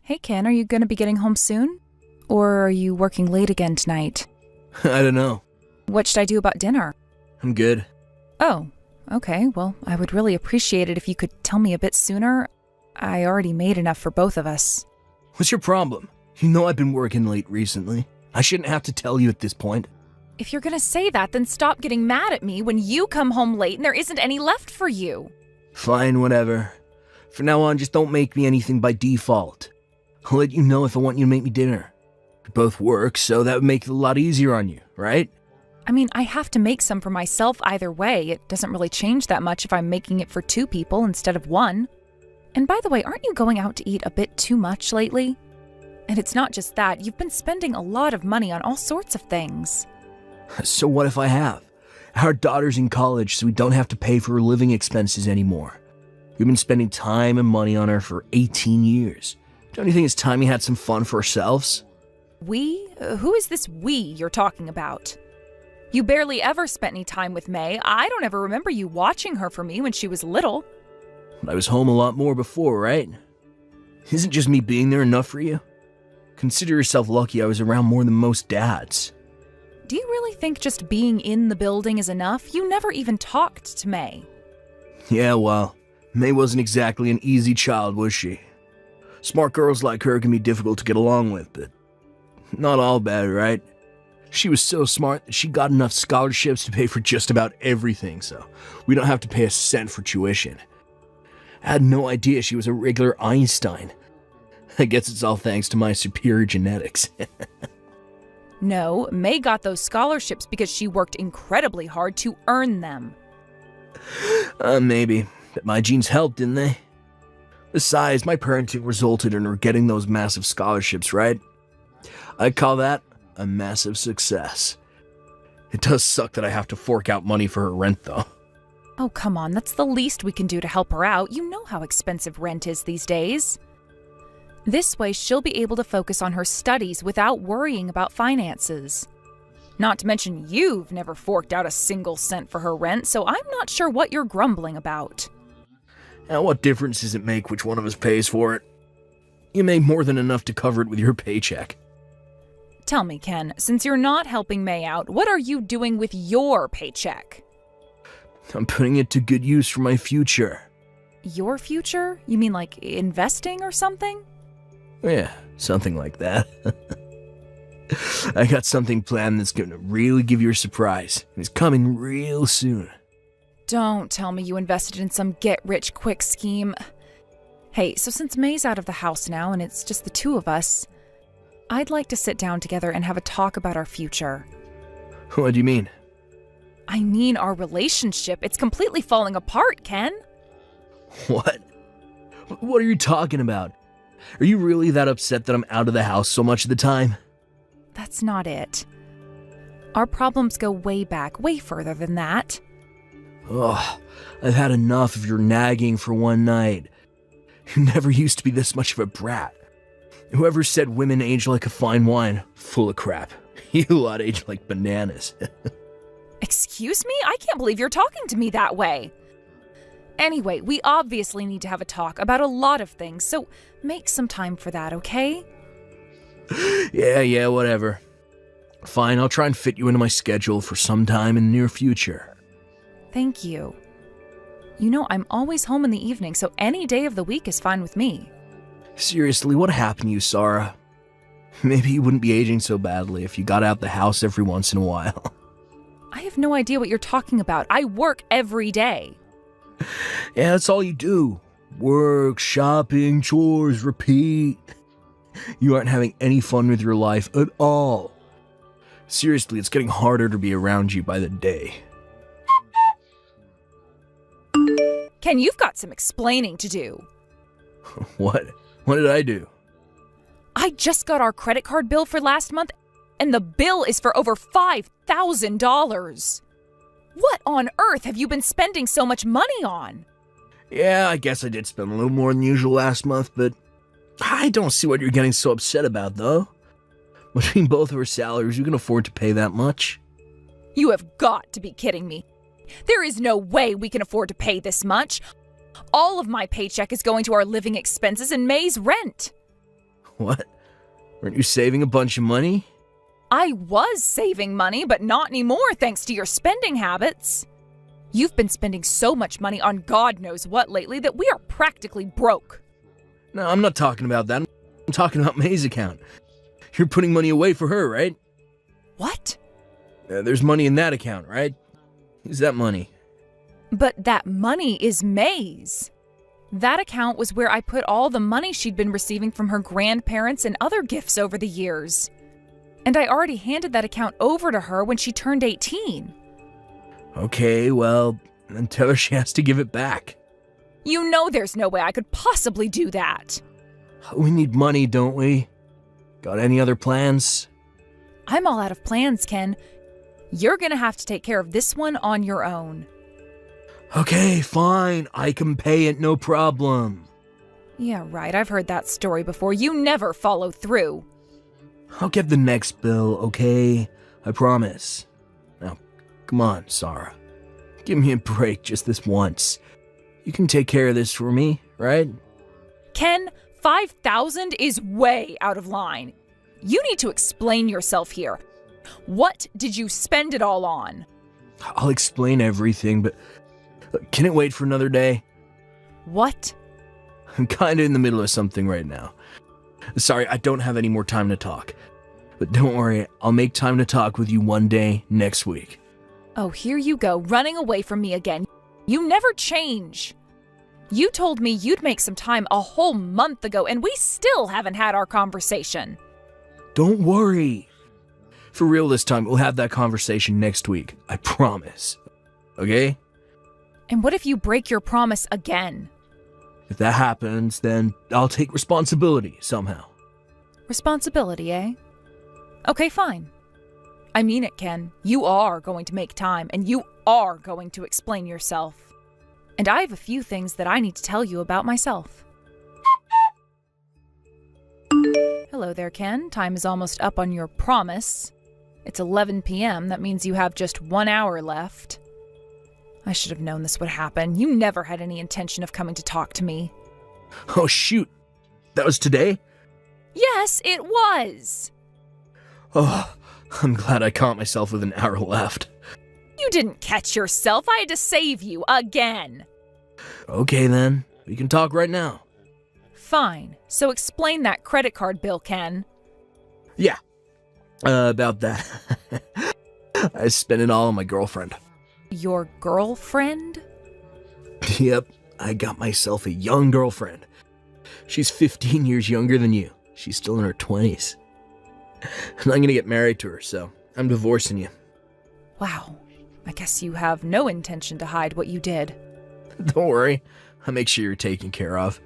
Hey Ken, are you gonna be getting home soon? Or are you working late again tonight? I don't know. What should I do about dinner? I'm good. Oh, okay. Well, I would really appreciate it if you could tell me a bit sooner. I already made enough for both of us. What's your problem? You know I've been working late recently. I shouldn't have to tell you at this point. If you're gonna say that, then stop getting mad at me when you come home late and there isn't any left for you. Fine, whatever. From now on, just don't make me anything by default. I'll let you know if I want you to make me dinner. We both work, so that would make it a lot easier on you, right? I mean, I have to make some for myself either way. It doesn't really change that much if I'm making it for 2 people instead of 1. And by the way, aren't you going out to eat a bit too much lately? And it's not just that, you've been spending a lot of money on all sorts of things. So what if I have? Our daughter's in college, so we don't have to pay for her living expenses anymore. We've been spending time and money on her for 18 years. Don't you think it's time we had some fun for ourselves? We? Who is this we you're talking about? You barely ever spent any time with May. I don't ever remember you watching her for me when she was little. I was home a lot more before, right? Isn't just me being there enough for you? Consider yourself lucky I was around more than most dads. Do you really think just being in the building is enough? You never even talked to May. Yeah, well, May wasn't exactly an easy child, was she? Smart girls like her can be difficult to get along with, but not all bad, right? She was so smart that she got enough scholarships to pay for just about everything, so we don't have to pay a cent for tuition. I had no idea she was a regular Einstein. I guess it's all thanks to my superior genetics. No, May got those scholarships because she worked incredibly hard to earn them. Maybe, but my genes helped, didn't they? Besides, my parenting resulted in her getting those massive scholarships, right? I call that a massive success. It does suck that I have to fork out money for her rent, though. Oh, come on, that's the least we can do to help her out. You know how expensive rent is these days. This way, she'll be able to focus on her studies without worrying about finances. Not to mention, you've never forked out a single cent for her rent, so I'm not sure what you're grumbling about. Now, what difference does it make which one of us pays for it? You make more than enough to cover it with your paycheck. Tell me, Ken, since you're not helping May out, what are you doing with your paycheck? I'm putting it to good use for my future. Your future? You mean like investing or something? Yeah, something like that. I got something planned that's going to really give you a surprise. It's coming real soon. Don't tell me you invested in some get-rich-quick scheme. Hey, so since May's out of the house now and it's just the 2 of us, I'd like to sit down together and have a talk about our future. What do you mean? I mean our relationship. It's completely falling apart, Ken. What? What are you talking about? Are you really that upset that I'm out of the house so much of the time? That's not it. Our problems go way back, way further than that. Ugh, I've had enough of your nagging for one night. You never used to be this much of a brat. Whoever said women age like a fine wine, full of crap. You lot age like bananas. Excuse me? I can't believe you're talking to me that way. Anyway, we obviously need to have a talk about a lot of things, so make some time for that, okay? Yeah, whatever. Fine, I'll try and fit you into my schedule for some time in the near future. Thank you. You know, I'm always home in the evening, so any day of the week is fine with me. Seriously, what happened to you, Sarah? Maybe you wouldn't be aging so badly if you got out the house every once in a while. I have no idea what you're talking about. I work every day. Yeah, that's all you do. Work, shopping, chores, repeat. You aren't having any fun with your life at all. Seriously, it's getting harder to be around you by the day. Ken, you've got some explaining to do. What? What did I do? I just got our credit card bill for last month, and the bill is for over $5,000. What on earth have you been spending so much money on? Yeah, I guess I did spend a little more than usual last month, but I don't see what you're getting so upset about, though. Between both of our salaries, you can afford to pay that much. You have got to be kidding me. There is no way we can afford to pay this much. All of my paycheck is going to our living expenses and May's rent. What? Weren't you saving a bunch of money? I was saving money, but not anymore thanks to your spending habits. You've been spending so much money on God knows what lately that we are practically broke. No, I'm not talking about that. I'm talking about May's account. You're putting money away for her, right? What? There's money in that account, right? Use that money. But that money is May's. That account was where I put all the money she'd been receiving from her grandparents and other gifts over the years. And I already handed that account over to her when she turned 18. Okay, well, then tell her she has to give it back. You know there's no way I could possibly do that. We need money, don't we? Got any other plans? I'm all out of plans, Ken. You're gonna have to take care of this one on your own. Okay, fine. I can pay it, no problem. Yeah, right. I've heard that story before. You never follow through. I'll get the next bill, okay? I promise. Now, come on, Sarah. Give me a break just this once. You can take care of this for me, right? Ken, 5,000 is way out of line. You need to explain yourself here. What did you spend it all on? I'll explain everything, but can it wait for another day? What? I'm kinda in the middle of something right now. Sorry, I don't have any more time to talk. But don't worry, I'll make time to talk with you one day next week. Oh, here you go, running away from me again. You never change. You told me you'd make some time a whole month ago, and we still haven't had our conversation. Don't worry. For real this time, we'll have that conversation next week. I promise. Okay? And what if you break your promise again? If that happens, then I'll take responsibility somehow. Responsibility, eh? Okay, fine. I mean it, Ken. You are going to make time, and you are going to explain yourself. And I have a few things that I need to tell you about myself. Hello there, Ken. Time is almost up on your promise. It's 11 p.m. That means you have just 1 hour left. I should have known this would happen. You never had any intention of coming to talk to me. Oh, shoot. That was today? Yes, it was. Oh, I'm glad I caught myself with an hour left. You didn't catch yourself. I had to save you again. Okay, then. We can talk right now. Fine. So explain that credit card bill, Ken. Yeah. About that. I spent it all on my girlfriend. Your girlfriend? Yep, I got myself a young girlfriend. She's 15 years younger than you. She's still in her 20s. And I'm gonna get married to her, so I'm divorcing you. Wow. I guess you have no intention to hide what you did. Don't worry, I'll make sure you're taken care of.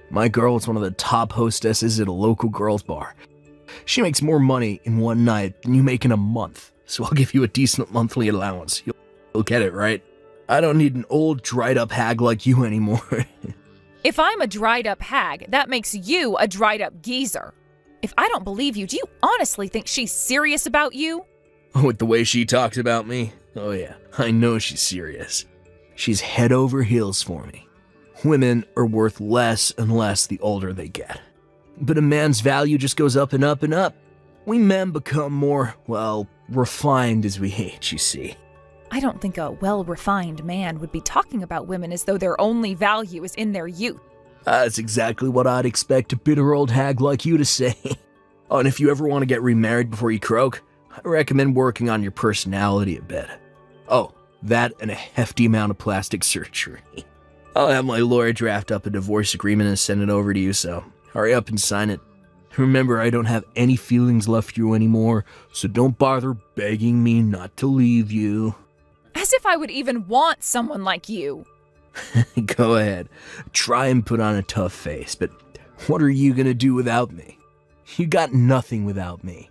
My girl is one of the top hostesses at a local girls' bar. She makes more money in one night than you make in a month, so I'll give you a decent monthly allowance. You'll get it, right? I don't need an old, dried-up hag like you anymore. If I'm a dried-up hag, that makes you a dried-up geezer. If I don't believe you, do you honestly think she's serious about you? With the way she talks about me? Oh yeah, I know she's serious. She's head over heels for me. Women are worth less and less the older they get. But a man's value just goes up and up and up. We men become more, well, refined as we age, you see. I don't think a well-refined man would be talking about women as though their only value is in their youth. That's exactly what I'd expect a bitter old hag like you to say. Oh, and if you ever want to get remarried before you croak, I recommend working on your personality a bit. Oh, that and a hefty amount of plastic surgery. I'll have my lawyer draft up a divorce agreement and send it over to you, so hurry up and sign it. Remember, I don't have any feelings left for you anymore, so don't bother begging me not to leave you. As if I would even want someone like you. Go ahead. Try and put on a tough face, but what are you gonna do without me? You got nothing without me.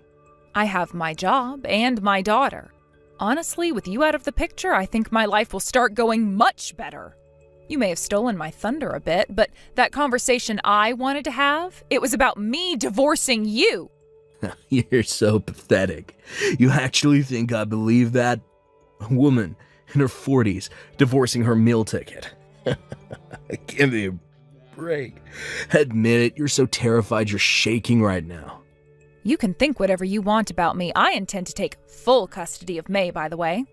I have my job and my daughter. Honestly, with you out of the picture, I think my life will start going much better. You may have stolen my thunder a bit, but that conversation I wanted to have, it was about me divorcing you. You're so pathetic. You actually think I believe that? A woman in her 40s divorcing her meal ticket. Give me a break. Admit it, you're so terrified you're shaking right now. You can think whatever you want about me. I intend to take full custody of May, by the way.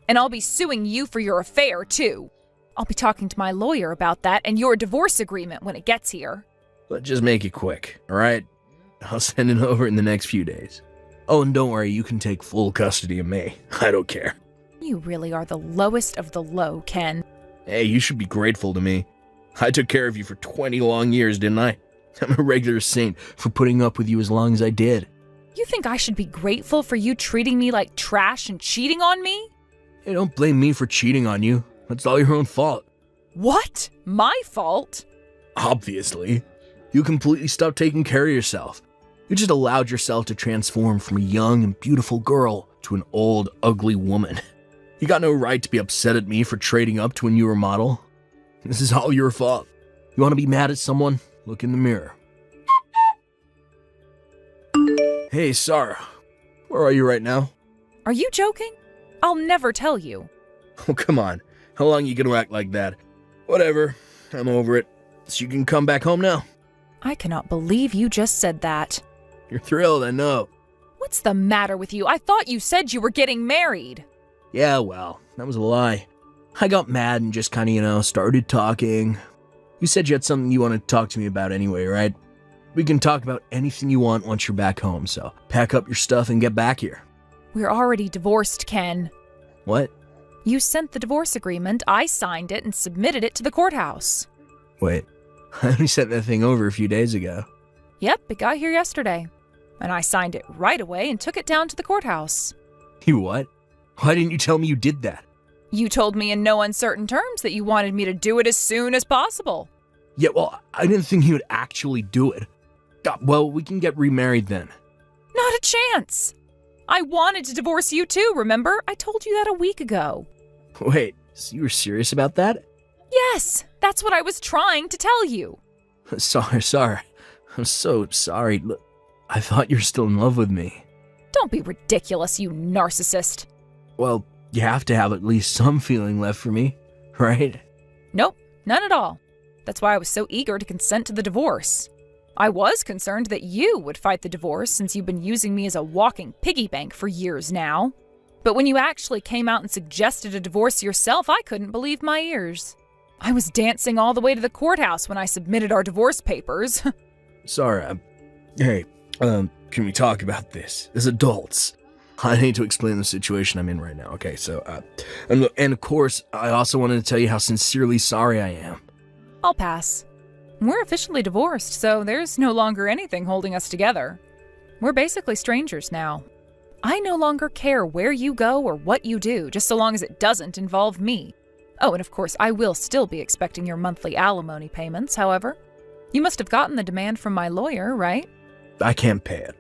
And I'll be suing you for your affair, too. I'll be talking to my lawyer about that and your divorce agreement when it gets here. But just make it quick, alright? I'll send it over in the next few days. Oh, and don't worry, you can take full custody of May. I don't care. You really are the lowest of the low, Ken. Hey, you should be grateful to me. I took care of you for 20 long years, didn't I? I'm a regular saint for putting up with you as long as I did. You think I should be grateful for you treating me like trash and cheating on me? Hey, don't blame me for cheating on you. That's all your own fault. What? My fault? Obviously. You completely stopped taking care of yourself. You just allowed yourself to transform from a young and beautiful girl to an old, ugly woman. You got no right to be upset at me for trading up to a newer model. This is all your fault. You want to be mad at someone? Look in the mirror. Hey, Sarah. Where are you right now? Are you joking? I'll never tell you. Oh, come on. How long are you gonna act like that? Whatever. I'm over it. So you can come back home now. I cannot believe you just said that. You're thrilled, I know. What's the matter with you? I thought you said you were getting married. Yeah, well, that was a lie. I got mad and just kinda, started talking. You said you had something you wanted to talk to me about anyway, right? We can talk about anything you want once you're back home, so pack up your stuff and get back here. We're already divorced, Ken. What? You sent the divorce agreement, I signed it, and submitted it to the courthouse. Wait, I only sent that thing over a few days ago. Yep, it got here yesterday. And I signed it right away and took it down to the courthouse. You what? Why didn't you tell me you did that? You told me in no uncertain terms that you wanted me to do it as soon as possible. Yeah, well, I didn't think you would actually do it. Well, we can get remarried then. Not a chance. I wanted to divorce you too, remember? I told you that a week ago. Wait, so you were serious about that? Yes, that's what I was trying to tell you. Sorry. I'm so sorry. Look, I thought you were still in love with me. Don't be ridiculous, you narcissist. Well, you have to have at least some feeling left for me, right? Nope, none at all. That's why I was so eager to consent to the divorce. I was concerned that you would fight the divorce since you've been using me as a walking piggy bank for years now. But when you actually came out and suggested a divorce yourself, I couldn't believe my ears. I was dancing all the way to the courthouse when I submitted our divorce papers. Sorry, hey, can we talk about this as adults? I need to explain the situation I'm in right now, okay? So, and of course, I also wanted to tell you how sincerely sorry I am. I'll pass. We're officially divorced, so there's no longer anything holding us together. We're basically strangers now. I no longer care where you go or what you do, just so long as it doesn't involve me. Oh, and of course, I will still be expecting your monthly alimony payments, however. You must have gotten the demand from my lawyer, right? I can't pay it.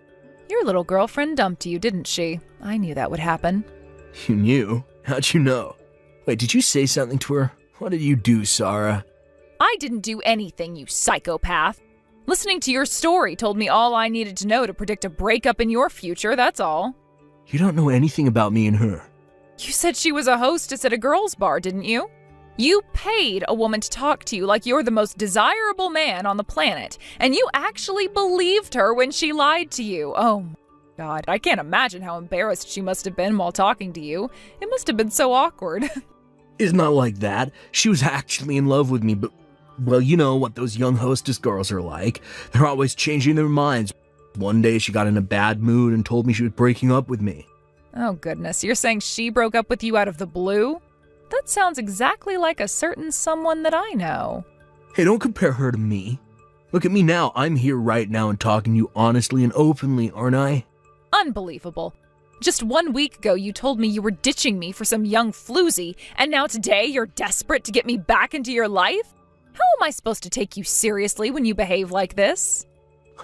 Your little girlfriend dumped you, didn't she? I knew that would happen. You knew? How'd you know? Wait, did you say something to her? What did you do, Sarah? I didn't do anything, you psychopath. Listening to your story told me all I needed to know to predict a breakup in your future, that's all. You don't know anything about me and her. You said she was a hostess at a girls' bar, didn't you? You paid a woman to talk to you like you're the most desirable man on the planet, and you actually believed her when she lied to you. Oh my God, I can't imagine how embarrassed she must have been while talking to you. It must have been so awkward. It's not like that. She was actually in love with me, but, well, you know what those young hostess girls are like. They're always changing their minds. One day she got in a bad mood and told me she was breaking up with me. Oh goodness, you're saying she broke up with you out of the blue? That sounds exactly like a certain someone that I know. Hey, don't compare her to me. Look at me now. I'm here right now and talking to you honestly and openly, aren't I? Unbelievable. Just 1 week ago, you told me you were ditching me for some young floozy, and now today you're desperate to get me back into your life? How am I supposed to take you seriously when you behave like this?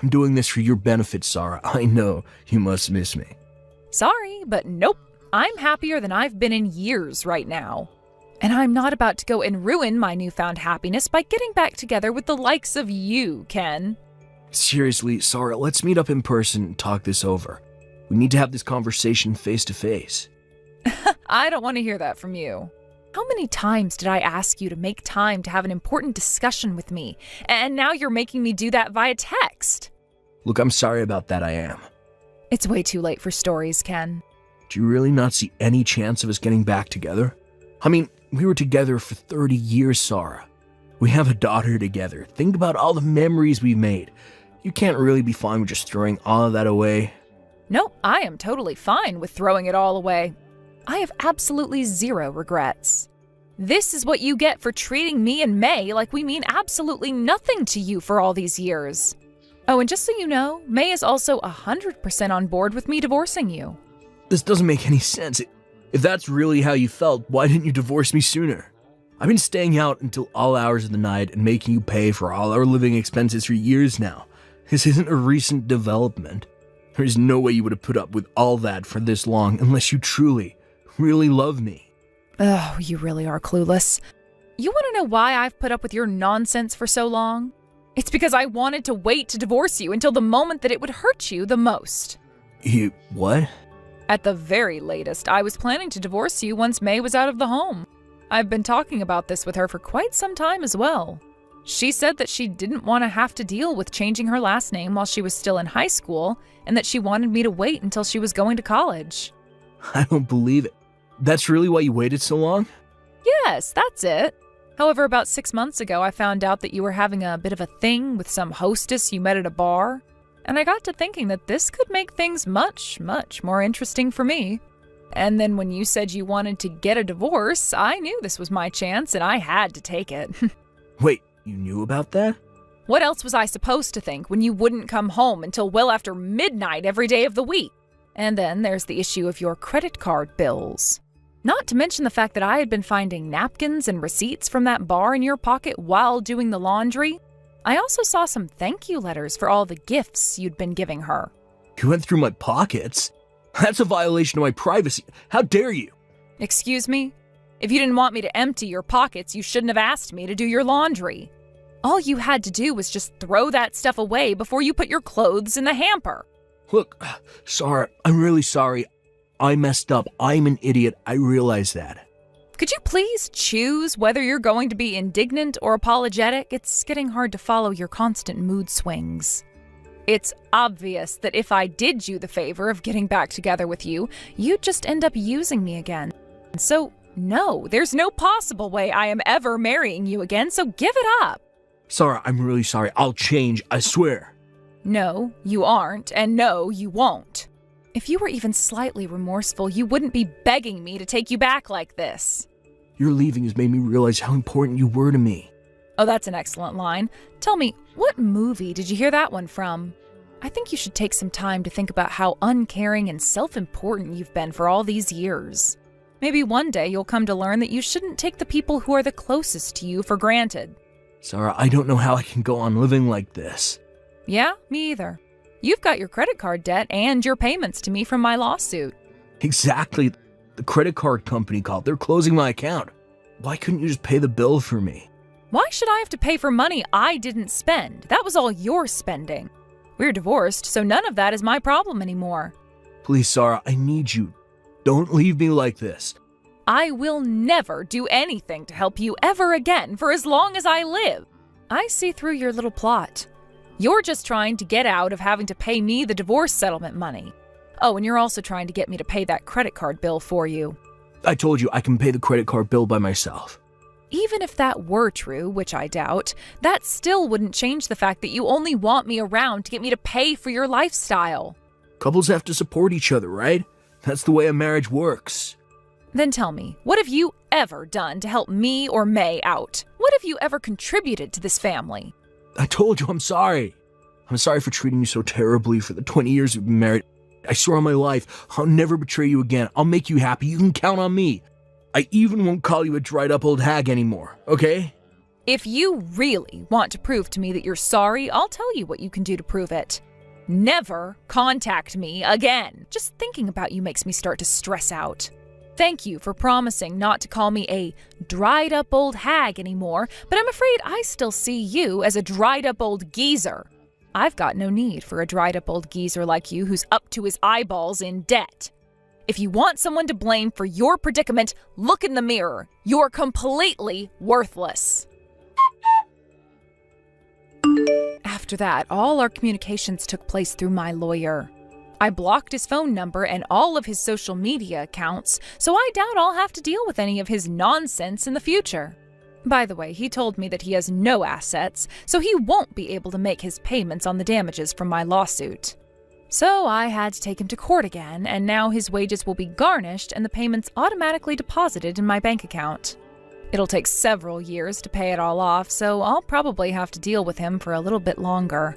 I'm doing this for your benefit, Sarah. I know you must miss me. Sorry, but nope. I'm happier than I've been in years right now. And I'm not about to go and ruin my newfound happiness by getting back together with the likes of you, Ken. Seriously, Sarah, let's meet up in person and talk this over. We need to have this conversation face to face. I don't want to hear that from you. How many times did I ask you to make time to have an important discussion with me, and now you're making me do that via text? Look, I'm sorry about that, I am. It's way too late for stories, Ken. Do you really not see any chance of us getting back together? I mean, we were together for 30 years, Sarah. We have a daughter together. Think about all the memories we've made. You can't really be fine with just throwing all of that away. No, I am totally fine with throwing it all away. I have absolutely zero regrets. This is what you get for treating me and May like we mean absolutely nothing to you for all these years. Oh, and just so you know, May is also 100% on board with me divorcing you. This doesn't make any sense. If that's really how you felt, why didn't you divorce me sooner? I've been staying out until all hours of the night and making you pay for all our living expenses for years now. This isn't a recent development. There's no way you would have put up with all that for this long unless you truly, really love me. Oh, you really are clueless. You want to know why I've put up with your nonsense for so long? It's because I wanted to wait to divorce you until the moment that it would hurt you the most. You, what? At the very latest, I was planning to divorce you once May was out of the home. I've been talking about this with her for quite some time as well. She said that she didn't want to have to deal with changing her last name while she was still in high school, and that she wanted me to wait until she was going to college. I don't believe it. That's really why you waited so long? Yes, that's it. However, about 6 months ago, I found out that you were having a bit of a thing with some hostess you met at a bar, and I got to thinking that this could make things much, much more interesting for me. And then when you said you wanted to get a divorce, I knew this was my chance and I had to take it. Wait, you knew about that? What else was I supposed to think when you wouldn't come home until well after midnight every day of the week? And then there's the issue of your credit card bills. Not to mention the fact that I had been finding napkins and receipts from that bar in your pocket while doing the laundry. I also saw some thank you letters for all the gifts you'd been giving her. You went through my pockets? That's a violation of my privacy. How dare you? Excuse me? If you didn't want me to empty your pockets, you shouldn't have asked me to do your laundry. All you had to do was just throw that stuff away before you put your clothes in the hamper. Look, Sarah, I'm really sorry. I messed up. I'm an idiot. I realize that. Could you please choose whether you're going to be indignant or apologetic? It's getting hard to follow your constant mood swings. It's obvious that if I did you the favor of getting back together with you, you'd just end up using me again. So, no, there's no possible way I am ever marrying you again, so give it up. Sarah, I'm really sorry. I'll change, I swear. No, you aren't, and no, you won't. If you were even slightly remorseful, you wouldn't be begging me to take you back like this. Your leaving has made me realize how important you were to me. Oh, that's an excellent line. Tell me, what movie did you hear that one from? I think you should take some time to think about how uncaring and self-important you've been for all these years. Maybe one day you'll come to learn that you shouldn't take the people who are the closest to you for granted. Sarah, I don't know how I can go on living like this. Yeah, me either. You've got your credit card debt and your payments to me from my lawsuit. Exactly. The credit card company called. They're closing my account. Why couldn't you just pay the bill for me? Why should I have to pay for money I didn't spend? That was all your spending. We're divorced, so none of that is my problem anymore. Please, Sarah, I need you. Don't leave me like this. I will never do anything to help you ever again for as long as I live. I see through your little plot. You're just trying to get out of having to pay me the divorce settlement money. Oh, and you're also trying to get me to pay that credit card bill for you. I told you I can pay the credit card bill by myself. Even if that were true, which I doubt, that still wouldn't change the fact that you only want me around to get me to pay for your lifestyle. Couples have to support each other, right? That's the way a marriage works. Then tell me, what have you ever done to help me or May out? What have you ever contributed to this family? I told you I'm sorry. I'm sorry for treating you so terribly for the 20 years we've been married. I swear on my life, I'll never betray you again. I'll make you happy. You can count on me. I even won't call you a dried up old hag anymore, okay? If you really want to prove to me that you're sorry, I'll tell you what you can do to prove it. Never contact me again. Just thinking about you makes me start to stress out. Thank you for promising not to call me a dried up old hag anymore, but I'm afraid I still see you as a dried up old geezer. I've got no need for a dried up old geezer like you who's up to his eyeballs in debt. If you want someone to blame for your predicament, look in the mirror. You're completely worthless. After that, all our communications took place through my lawyer. I blocked his phone number and all of his social media accounts, so I doubt I'll have to deal with any of his nonsense in the future. By the way, he told me that he has no assets, so he won't be able to make his payments on the damages from my lawsuit. So I had to take him to court again, and now his wages will be garnished and the payments automatically deposited in my bank account. It'll take several years to pay it all off, so I'll probably have to deal with him for a little bit longer.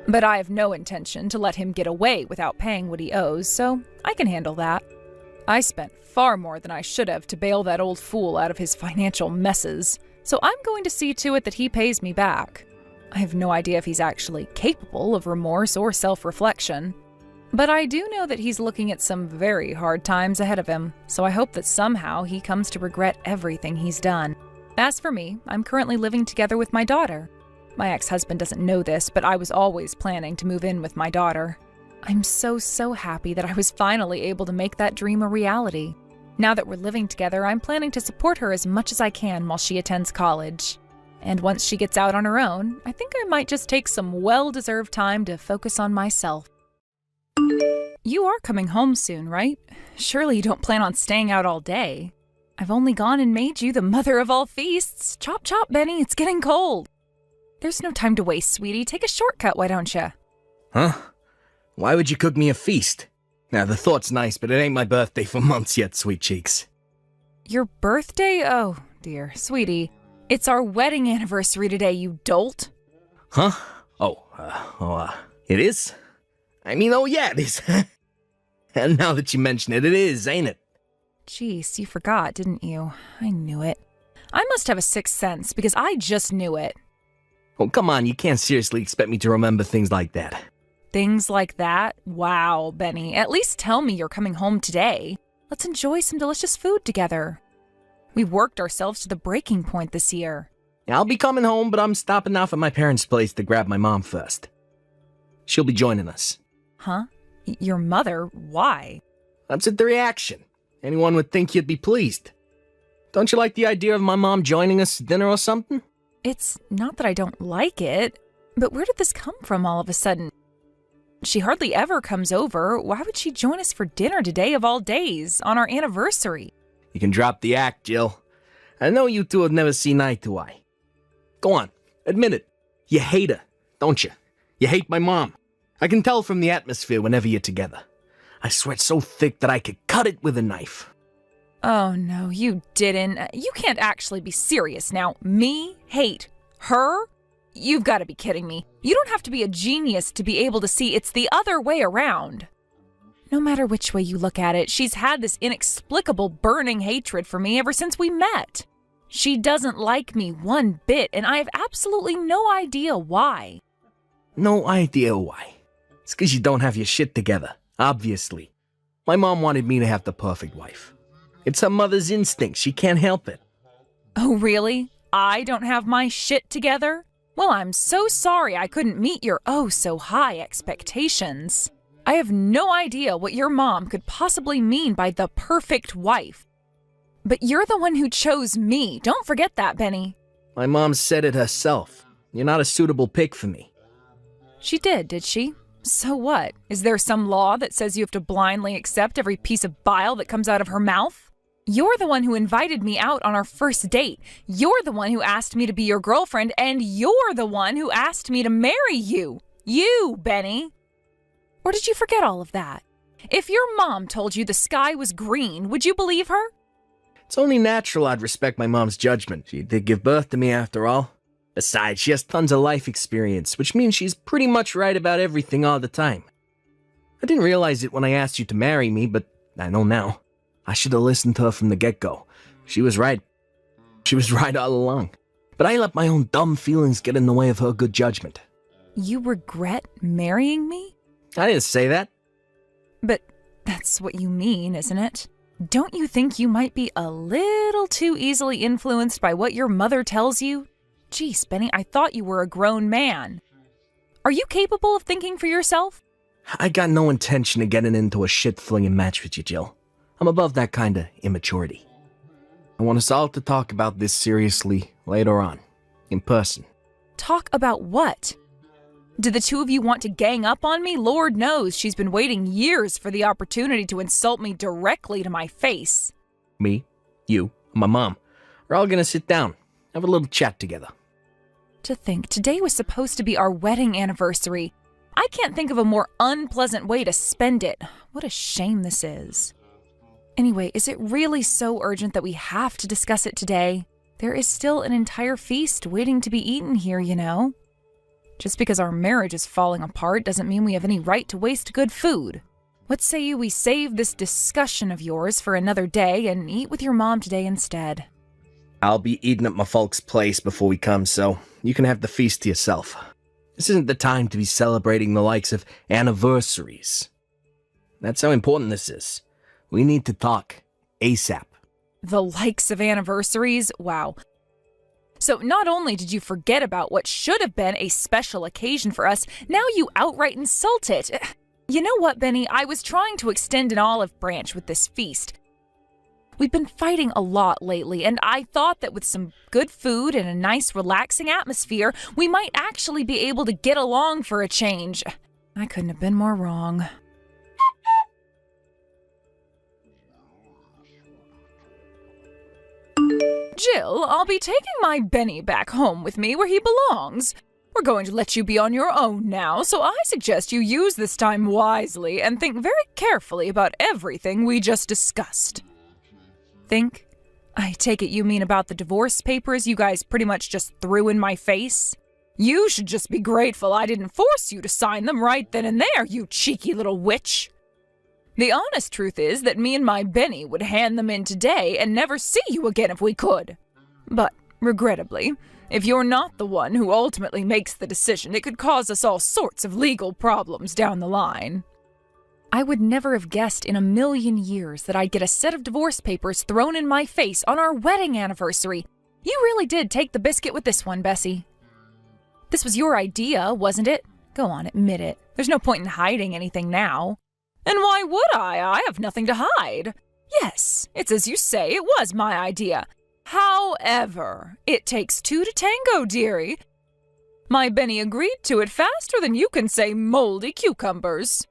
But I have no intention to let him get away without paying what he owes, so I can handle that. I spent far more than I should have to bail that old fool out of his financial messes, so I'm going to see to it that he pays me back. I have no idea if he's actually capable of remorse or self-reflection. But I do know that he's looking at some very hard times ahead of him, so I hope that somehow he comes to regret everything he's done. As for me, I'm currently living together with my daughter. My ex-husband doesn't know this, but I was always planning to move in with my daughter. I'm so happy that I was finally able to make that dream a reality. Now that we're living together, I'm planning to support her as much as I can while she attends college. And once she gets out on her own, I think I might just take some well-deserved time to focus on myself. You are coming home soon, right? Surely you don't plan on staying out all day. I've only gone and made you the mother of all feasts. Chop chop, Benny, it's getting cold. There's no time to waste, sweetie. Take a shortcut, why don't you? Huh? Why would you cook me a feast? Now, the thought's nice, but it ain't my birthday for months yet, sweet cheeks. Your birthday? Oh, dear. Sweetie, it's our wedding anniversary today, you dolt. Huh? It is? I mean, oh yeah, it is. And now that you mention it, it is, ain't it? Jeez, you forgot, didn't you? I knew it. I must have a sixth sense, because I just knew it. Oh, come on, you can't seriously expect me to remember things like that. Things like that? Wow, Benny. At least tell me you're coming home today. Let's enjoy some delicious food together. We've worked ourselves to the breaking point this year. I'll be coming home, but I'm stopping off at my parents' place to grab my mom first. She'll be joining us. Huh? Your mother? Why? That's the reaction. Anyone would think you'd be pleased. Don't you like the idea of my mom joining us for dinner or something? It's not that I don't like it, but where did this come from all of a sudden? She hardly ever comes over. Why would she join us for dinner today of all days, on our anniversary? You can drop the act, Jill. I know you two have never seen eye to eye. Go on, admit it. You hate her, don't you? You hate my mom. I can tell from the atmosphere whenever you're together. I sweat so thick that I could cut it with a knife. Oh no, you didn't. You can't actually be serious now. Me hate her? You've got to be kidding me. You don't have to be a genius to be able to see it's the other way around. No matter which way you look at it, she's had this inexplicable burning hatred for me ever since we met. She doesn't like me one bit, and I have absolutely no idea why. No idea why. It's 'cause you don't have your shit together, obviously. My mom wanted me to have the perfect wife. It's her mother's instinct. She can't help it. Oh, really? I don't have my shit together? Well, I'm so sorry I couldn't meet your oh-so-high expectations. I have no idea what your mom could possibly mean by the perfect wife. But you're the one who chose me. Don't forget that, Benny. My mom said it herself. You're not a suitable pick for me. She did she? So what? Is there some law that says you have to blindly accept every piece of bile that comes out of her mouth? You're the one who invited me out on our first date. You're the one who asked me to be your girlfriend, and you're the one who asked me to marry you. You, Benny. Or did you forget all of that? If your mom told you the sky was green, would you believe her? It's only natural I'd respect my mom's judgment. She did give birth to me after all. Besides, she has tons of life experience, which means she's pretty much right about everything all the time. I didn't realize it when I asked you to marry me, but I know now. I should have listened to her from the get-go. She was right. She was right all along. But I let my own dumb feelings get in the way of her good judgment. You regret marrying me? I didn't say that. But that's what you mean, isn't it? Don't you think you might be a little too easily influenced by what your mother tells you? Jeez, Benny, I thought you were a grown man. Are you capable of thinking for yourself? I got no intention of getting into a shit-flinging match with you, Jill. I'm above that kind of immaturity. I want us all to talk about this seriously later on, in person. Talk about what? Did the two of you want to gang up on me? Lord knows she's been waiting years for the opportunity to insult me directly to my face. Me, you, and my mom are all gonna sit down, have a little chat together. To think, today was supposed to be our wedding anniversary. I can't think of a more unpleasant way to spend it. What a shame this is. Anyway, is it really so urgent that we have to discuss it today? There is still an entire feast waiting to be eaten here, you know. Just because our marriage is falling apart doesn't mean we have any right to waste good food. What say you we save this discussion of yours for another day and eat with your mom today instead? I'll be eating at my folks' place before we come, so you can have the feast to yourself. This isn't the time to be celebrating the likes of anniversaries. That's how important this is. We need to talk ASAP. The likes of anniversaries? Wow. So not only did you forget about what should have been a special occasion for us, now you outright insult it. You know what, Benny? I was trying to extend an olive branch with this feast. We've been fighting a lot lately, and I thought that with some good food and a nice relaxing atmosphere, we might actually be able to get along for a change. I couldn't have been more wrong. Jill, I'll be taking my Benny back home with me where he belongs. We're going to let you be on your own now, so I suggest you use this time wisely and think very carefully about everything we just discussed. Think? I take it you mean about the divorce papers you guys pretty much just threw in my face? You should just be grateful I didn't force you to sign them right then and there, you cheeky little witch. The honest truth is that me and my Benny would hand them in today and never see you again if we could. But, regrettably, if you're not the one who ultimately makes the decision, it could cause us all sorts of legal problems down the line. I would never have guessed in a million years that I'd get a set of divorce papers thrown in my face on our wedding anniversary. You really did take the biscuit with this one, Bessie. This was your idea, wasn't it? Go on, admit it. There's no point in hiding anything now. And why would I? I have nothing to hide. Yes, it's as you say, it was my idea. However, it takes two to tango, dearie. My Benny agreed to it faster than you can say moldy cucumbers.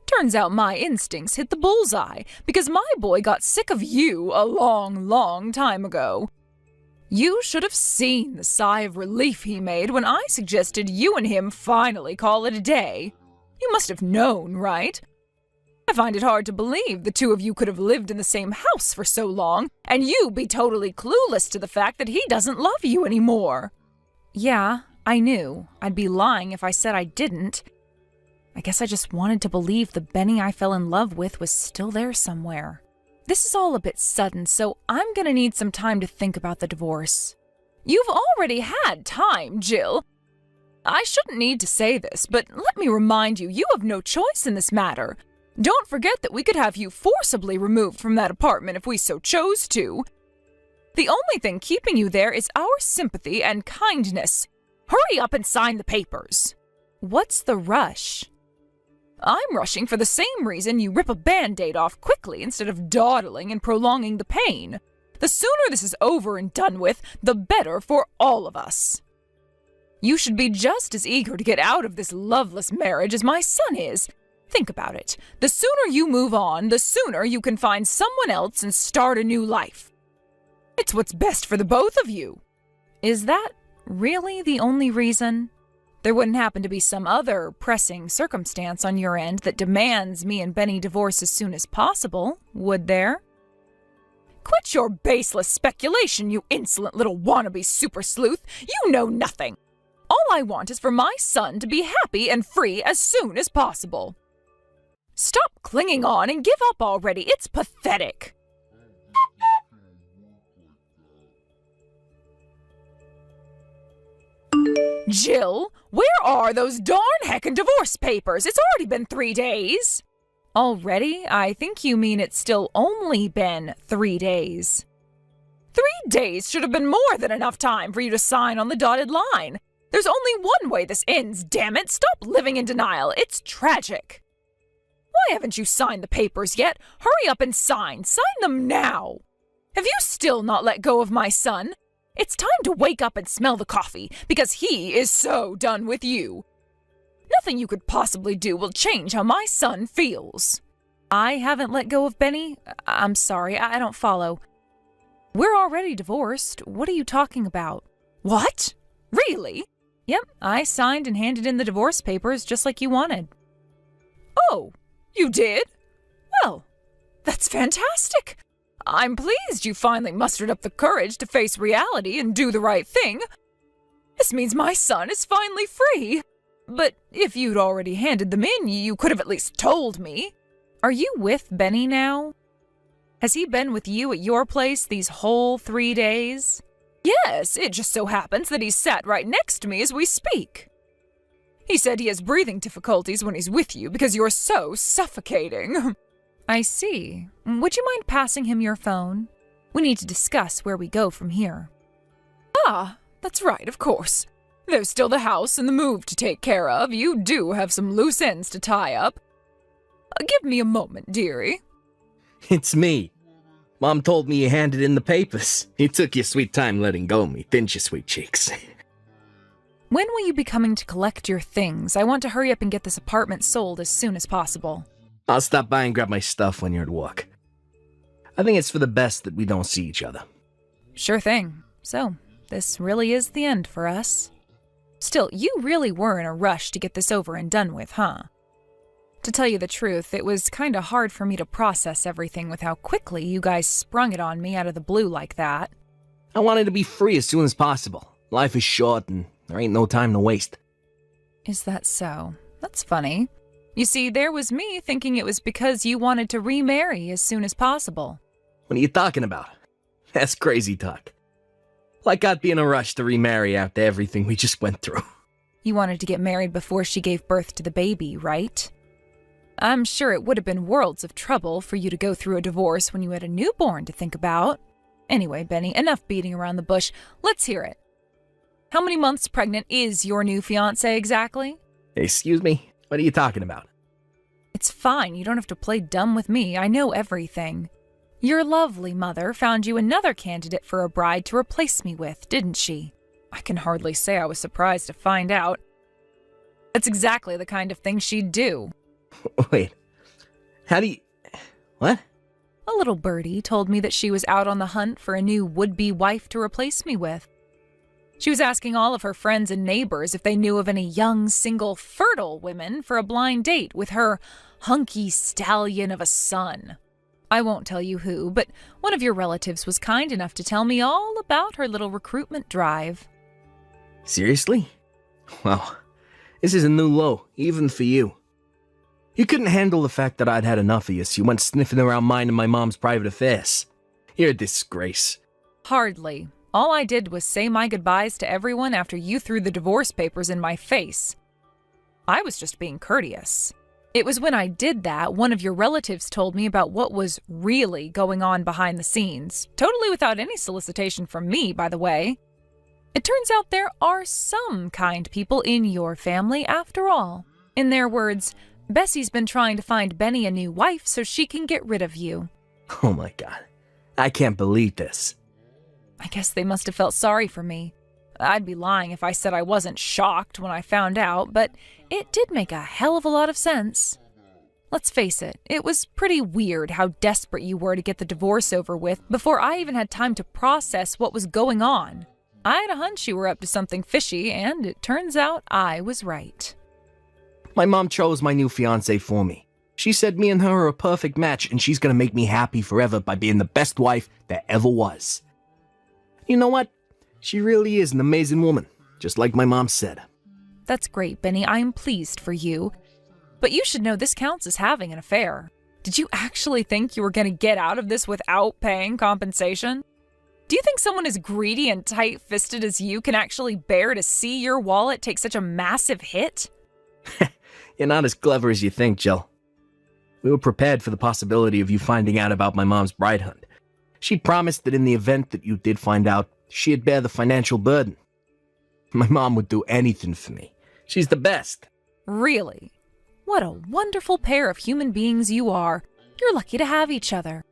Turns out my instincts hit the bullseye, because my boy got sick of you a long, long time ago. You should have seen the sigh of relief he made when I suggested you and him finally call it a day. You must have known, right? I find it hard to believe the two of you could have lived in the same house for so long, and you be totally clueless to the fact that he doesn't love you anymore. Yeah, I knew. I'd be lying if I said I didn't. I guess I just wanted to believe the Benny I fell in love with was still there somewhere. This is all a bit sudden, so I'm gonna need some time to think about the divorce. You've already had time, Jill. I shouldn't need to say this, but let me remind you, you have no choice in this matter. Don't forget that we could have you forcibly removed from that apartment if we so chose to. The only thing keeping you there is our sympathy and kindness. Hurry up and sign the papers. What's the rush? I'm rushing for the same reason you rip a Band-Aid off quickly instead of dawdling and prolonging the pain. The sooner this is over and done with, the better for all of us. You should be just as eager to get out of this loveless marriage as my son is. Think about it. The sooner you move on, the sooner you can find someone else and start a new life. It's what's best for the both of you. Is that really the only reason? There wouldn't happen to be some other pressing circumstance on your end that demands me and Benny divorce as soon as possible, would there? Quit your baseless speculation, you insolent little wannabe super sleuth. You know nothing. All I want is for my son to be happy and free as soon as possible. Stop clinging on and give up already. It's pathetic. Jill, where are those darn heckin' divorce papers? It's already been 3 days. Already? I think you mean it's still only been 3 days. 3 days should have been more than enough time for you to sign on the dotted line. There's only one way this ends, damn it. Stop living in denial. It's tragic. Why haven't you signed the papers yet? Hurry up and sign. Sign them now. Have you still not let go of my son? It's time to wake up and smell the coffee, because he is so done with you. Nothing you could possibly do will change how my son feels. I haven't let go of Benny? I'm sorry, I don't follow. We're already divorced. What are you talking about? What? Really? Yep, I signed and handed in the divorce papers just like you wanted. Oh, you did? Well, that's fantastic. I'm pleased you finally mustered up the courage to face reality and do the right thing. This means my son is finally free. But if you'd already handed them in, you could have at least told me. Are you with Benny now? Has he been with you at your place these whole 3 days? Yes, it just so happens that he's sat right next to me as we speak. He said he has breathing difficulties when he's with you because you're so suffocating. I see. Would you mind passing him your phone? We need to discuss where we go from here. Ah, that's right, of course. There's still the house and the move to take care of. You do have some loose ends to tie up. Give me a moment, dearie. It's me. Mom told me you handed in the papers. You took your sweet time letting go of me, didn't you, sweet cheeks? When will you be coming to collect your things? I want to hurry up and get this apartment sold as soon as possible. I'll stop by and grab my stuff when you're at work. I think it's for the best that we don't see each other. Sure thing. So, this really is the end for us. Still, you really were in a rush to get this over and done with, huh? To tell you the truth, it was kinda hard for me to process everything with how quickly you guys sprung it on me out of the blue like that. I wanted to be free as soon as possible. Life is short and there ain't no time to waste. Is that so? That's funny. You see, there was me thinking it was because you wanted to remarry as soon as possible. What are you talking about? That's crazy talk. Like I'd be in a rush to remarry after everything we just went through. You wanted to get married before she gave birth to the baby, right? I'm sure it would have been worlds of trouble for you to go through a divorce when you had a newborn to think about. Anyway, Benny, enough beating around the bush. Let's hear it. How many months pregnant is your new fiancé exactly? Excuse me? What are you talking about? It's fine. You don't have to play dumb with me. I know everything. Your lovely mother found you another candidate for a bride to replace me with, didn't she? I can hardly say I was surprised to find out. That's exactly the kind of thing she'd do. Wait. How do you... What? A little birdie told me that she was out on the hunt for a new would-be wife to replace me with. She was asking all of her friends and neighbors if they knew of any young, single, fertile women for a blind date with her hunky stallion of a son. I won't tell you who, but one of your relatives was kind enough to tell me all about her little recruitment drive. Seriously? Well, this is a new low, even for you. You couldn't handle the fact that I'd had enough of you, so you went sniffing around mine and my mom's private affairs. You're a disgrace. Hardly. All I did was say my goodbyes to everyone after you threw the divorce papers in my face. I was just being courteous. It was when I did that, one of your relatives told me about what was really going on behind the scenes, totally without any solicitation from me, by the way. It turns out there are some kind people in your family after all. In their words, Bessie's been trying to find Benny a new wife so she can get rid of you. Oh my god. I can't believe this. I guess they must have felt sorry for me. I'd be lying if I said I wasn't shocked when I found out, but it did make a hell of a lot of sense. Let's face it, it was pretty weird how desperate you were to get the divorce over with before I even had time to process what was going on. I had a hunch you were up to something fishy, and it turns out I was right. My mom chose my new fiancé for me. She said me and her are a perfect match and she's gonna make me happy forever by being the best wife there ever was. You know what? She really is an amazing woman, just like my mom said. That's great, Benny. I am pleased for you. But you should know this counts as having an affair. Did you actually think you were going to get out of this without paying compensation? Do you think someone as greedy and tight-fisted as you can actually bear to see your wallet take such a massive hit? You're not as clever as you think, Jill. We were prepared for the possibility of you finding out about my mom's bride hunt. She promised that in the event that you did find out, she'd bear the financial burden. My mom would do anything for me. She's the best. Really? What a wonderful pair of human beings you are. You're lucky to have each other.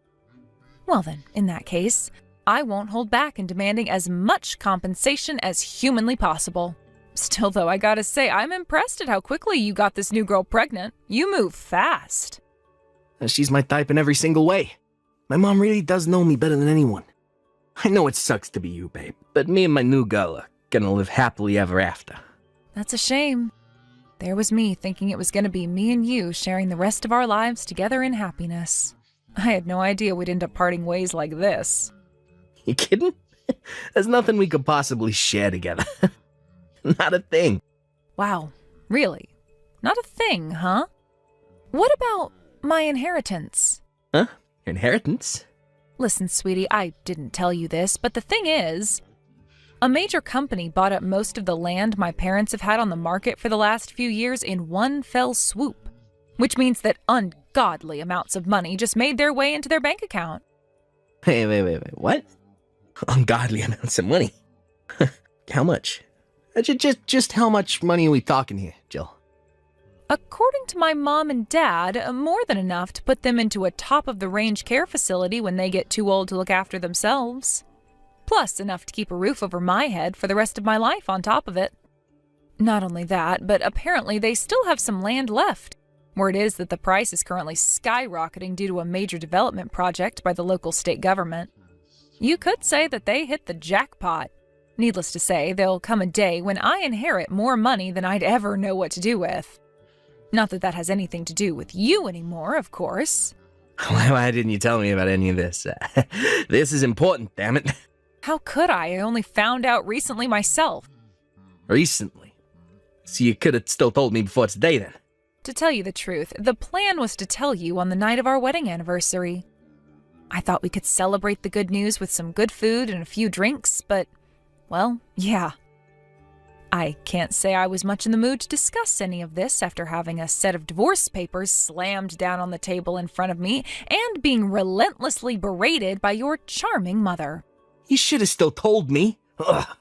Well then, in that case, I won't hold back in demanding as much compensation as humanly possible. Still though, I gotta say, I'm impressed at how quickly you got this new girl pregnant. You move fast. She's my type in every single way. My mom really does know me better than anyone. I know it sucks to be you, babe, but me and my new girl are gonna live happily ever after. That's a shame. There was me thinking it was gonna be me and you sharing the rest of our lives together in happiness. I had no idea we'd end up parting ways like this. You kidding? There's nothing we could possibly share together. Not a thing. Wow, really? Not a thing, huh? What about my inheritance? Huh? Inheritance? Listen, sweetie, I didn't tell you this, but the thing is, a major company bought up most of the land my parents have had on the market for the last few years in one fell swoop, which means that ungodly amounts of money just made their way into their bank account. Wait, what? Ungodly amounts of money? How much? Just how much money are we talking here, Jill? According to my mom and dad, more than enough to put them into a top-of-the-range care facility when they get too old to look after themselves. Plus enough to keep a roof over my head for the rest of my life on top of it. Not only that, but apparently they still have some land left. Word is that the price is currently skyrocketing due to a major development project by the local state government. You could say that they hit the jackpot. Needless to say, there'll come a day when I inherit more money than I'd ever know what to do with. Not that that has anything to do with you anymore, of course. Why didn't you tell me about any of this? This is important, damn it. How could I? I only found out recently myself. Recently? So you could have still told me before today, then? To tell you the truth, the plan was to tell you on the night of our wedding anniversary. I thought we could celebrate the good news with some good food and a few drinks, but, well, yeah. I can't say I was much in the mood to discuss any of this after having a set of divorce papers slammed down on the table in front of me and being relentlessly berated by your charming mother. You should have still told me. Ugh.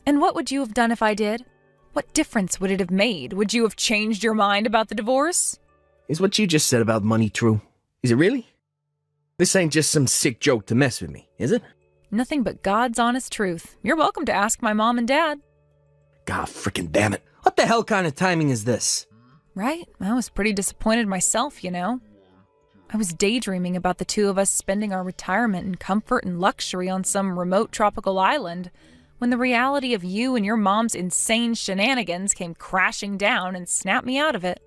And what would you have done if I did? What difference would it have made? Would you have changed your mind about the divorce? Is what you just said about money true? Is it really? This ain't just some sick joke to mess with me, is it? Nothing but God's honest truth. You're welcome to ask my mom and dad. God frickin' damn it. What the hell kind of timing is this? Right? I was pretty disappointed myself, you know. I was daydreaming about the two of us spending our retirement in comfort and luxury on some remote tropical island, when the reality of you and your mom's insane shenanigans came crashing down and snapped me out of it.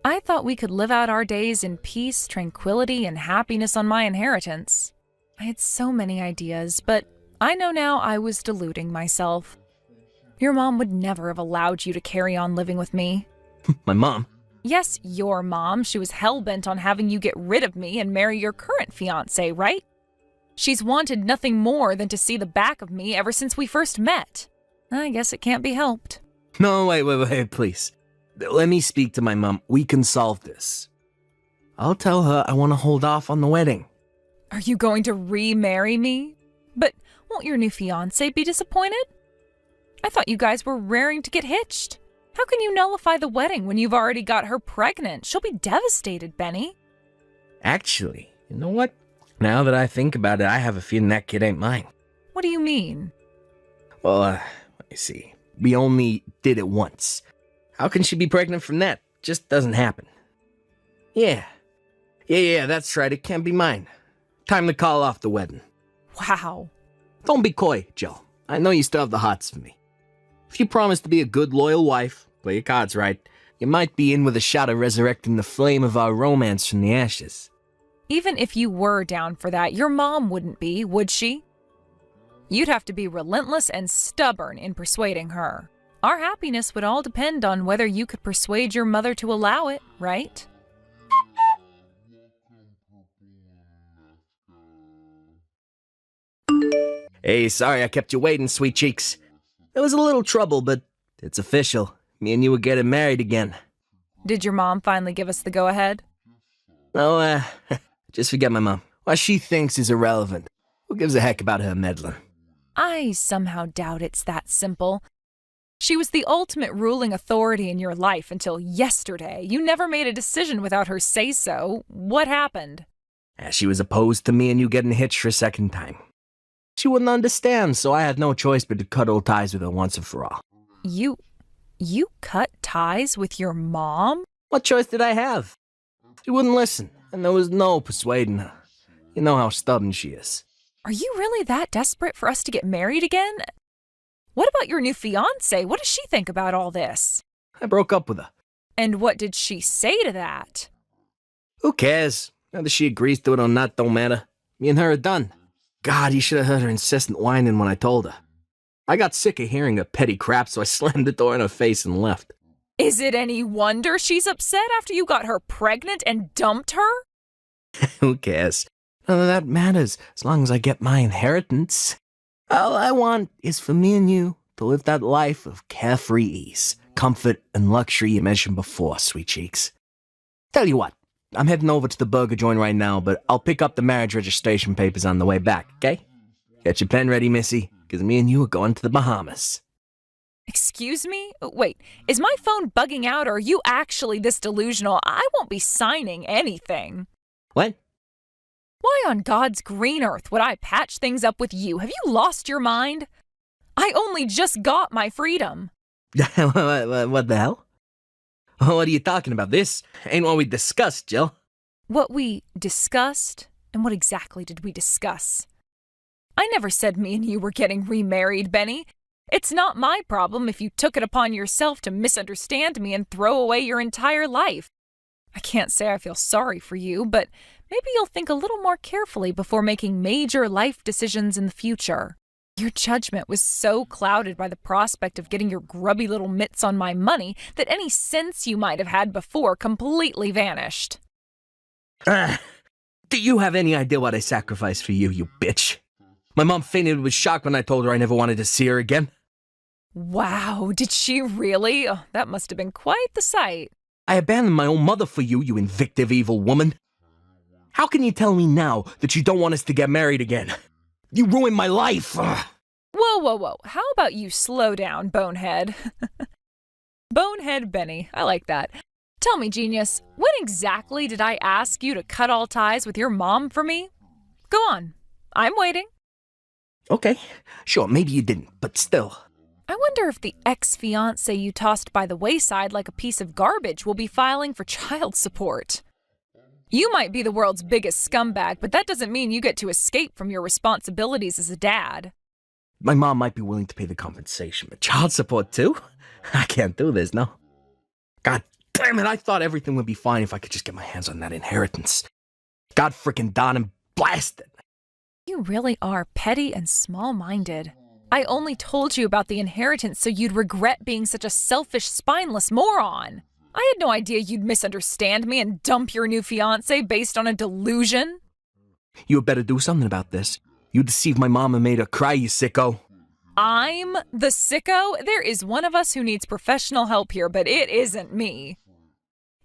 I thought we could live out our days in peace, tranquility, and happiness on my inheritance. I had so many ideas, but I know now I was deluding myself. Your mom would never have allowed you to carry on living with me. My mom? Yes, your mom. She was hell-bent on having you get rid of me and marry your current fiancé, right? She's wanted nothing more than to see the back of me ever since we first met. I guess it can't be helped. No, wait, please. Let me speak to my mom. We can solve this. I'll tell her I want to hold off on the wedding. Are you going to remarry me? But won't your new fiancé be disappointed? I thought you guys were raring to get hitched. How can you nullify the wedding when you've already got her pregnant? She'll be devastated, Benny. Actually, you know what? Now that I think about it, I have a feeling that kid ain't mine. What do you mean? Well, let me see. We only did it once. How can she be pregnant from that? Just doesn't happen. Yeah, that's right. It can't be mine. Time to call off the wedding. Wow. Don't be coy, Jill. I know you still have the hots for me. If you promise to be a good, loyal wife, play your cards right, you might be in with a shot of resurrecting the flame of our romance from the ashes. Even if you were down for that, your mom wouldn't be, would she? You'd have to be relentless and stubborn in persuading her. Our happiness would all depend on whether you could persuade your mother to allow it, right? Hey, sorry I kept you waiting, sweet cheeks. There was a little trouble, but it's official. Me and you are getting married again. Did your mom finally give us the go-ahead? No, just forget my mom. What she thinks is irrelevant. Who gives a heck about her meddling? I somehow doubt it's that simple. She was the ultimate ruling authority in your life until yesterday. You never made a decision without her say-so. What happened? She was opposed to me and you getting hitched for a second time. She wouldn't understand, so I had no choice but to cut all ties with her once and for all. You cut ties with your mom? What choice did I have? She wouldn't listen, and there was no persuading her. You know how stubborn she is. Are you really that desperate for us to get married again? What about your new fiancé? What does she think about all this? I broke up with her. And what did she say to that? Who cares? Whether she agrees to it or not don't matter. Me and her are done. God, you should have heard her incessant whining when I told her. I got sick of hearing her petty crap, so I slammed the door in her face and left. Is it any wonder she's upset after you got her pregnant and dumped her? Who cares? None of that matters, as long as I get my inheritance. All I want is for me and you to live that life of carefree ease, comfort, and luxury you mentioned before, sweet cheeks. Tell you what, I'm heading over to the burger joint right now, but I'll pick up the marriage registration papers on the way back, okay? Get your pen ready, missy, because me and you are going to the Bahamas. Excuse me? Wait, is my phone bugging out or are you actually this delusional? I won't be signing anything. What? Why on God's green earth would I patch things up with you? Have you lost your mind? I only just got my freedom. What the hell? What are you talking about? This ain't what we discussed, Jill. What we discussed? And what exactly did we discuss? I never said me and you were getting remarried, Benny. It's not my problem if you took it upon yourself to misunderstand me and throw away your entire life. I can't say I feel sorry for you, but maybe you'll think a little more carefully before making major life decisions in the future. Your judgment was so clouded by the prospect of getting your grubby little mitts on my money that any sense you might have had before completely vanished. Do you have any idea what I sacrificed for you, you bitch? My mom fainted with shock when I told her I never wanted to see her again. Wow, did she really? Oh, that must have been quite the sight. I abandoned my own mother for you, you invictive evil woman. How can you tell me now that you don't want us to get married again? You ruined my life. Ugh. Whoa. How about you slow down, bonehead? Bonehead Benny, I like that. Tell me, genius, when exactly did I ask you to cut all ties with your mom for me? Go on, I'm waiting. Okay, sure, maybe you didn't, but still. I wonder if the ex-fiancé you tossed by the wayside like a piece of garbage will be filing for child support. You might be the world's biggest scumbag, but that doesn't mean you get to escape from your responsibilities as a dad. My mom might be willing to pay the compensation, but child support too? I can't do this, no. God damn it, I thought everything would be fine if I could just get my hands on that inheritance. God frickin' darn and blast it. You really are petty and small-minded. I only told you about the inheritance so you'd regret being such a selfish, spineless moron. I had no idea you'd misunderstand me and dump your new fiancé based on a delusion. You had better do something about this. You deceived my mom and made her cry, you sicko. I'm the sicko? There is one of us who needs professional help here, but it isn't me.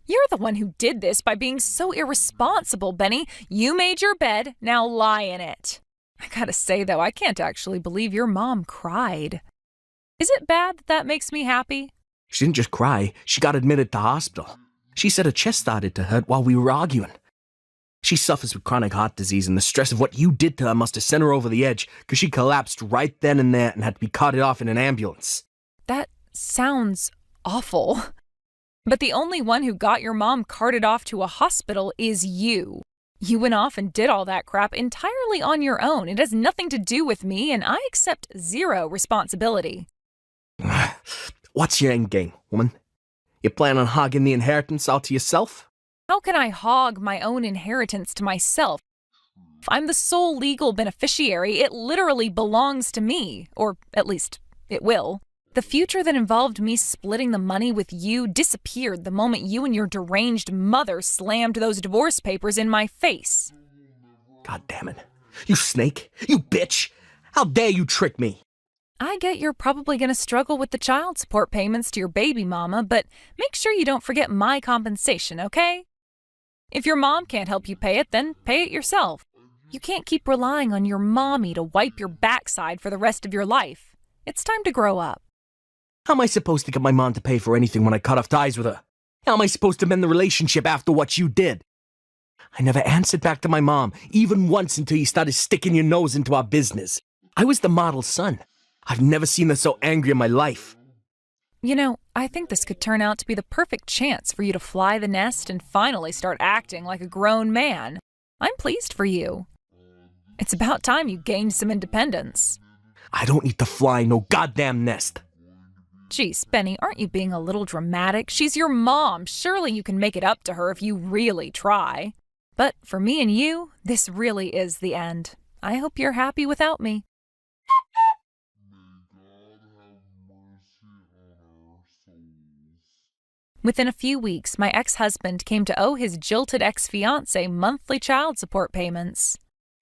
You're the one who did this by being so irresponsible, Benny. You made your bed, now lie in it. I gotta say, though, I can't actually believe your mom cried. Is it bad that makes me happy? She didn't just cry, she got admitted to hospital. She said her chest started to hurt while we were arguing. She suffers with chronic heart disease, and the stress of what you did to her must have sent her over the edge, because she collapsed right then and there and had to be carted off in an ambulance. That sounds awful. But the only one who got your mom carted off to a hospital is you. You went off and did all that crap entirely on your own. It has nothing to do with me, and I accept zero responsibility. What's your end game, woman? You plan on hogging the inheritance all to yourself? How can I hog my own inheritance to myself? If I'm the sole legal beneficiary, it literally belongs to me, or at least it will. The future that involved me splitting the money with you disappeared the moment you and your deranged mother slammed those divorce papers in my face. God damn it. You snake! You bitch! How dare you trick me! I get you're probably going to struggle with the child support payments to your baby mama, but make sure you don't forget my compensation, okay? If your mom can't help you pay it, then pay it yourself. You can't keep relying on your mommy to wipe your backside for the rest of your life. It's time to grow up. How am I supposed to get my mom to pay for anything when I cut off ties with her? How am I supposed to mend the relationship after what you did? I never answered back to my mom, even once until you started sticking your nose into our business. I was the model son. I've never seen her so angry in my life. You know, I think this could turn out to be the perfect chance for you to fly the nest and finally start acting like a grown man. I'm pleased for you. It's about time you gained some independence. I don't need to fly no goddamn nest. Geez, Benny, aren't you being a little dramatic? She's your mom. Surely you can make it up to her if you really try. But for me and you, this really is the end. I hope you're happy without me. Within a few weeks, my ex-husband came to owe his jilted ex-fiancée monthly child support payments.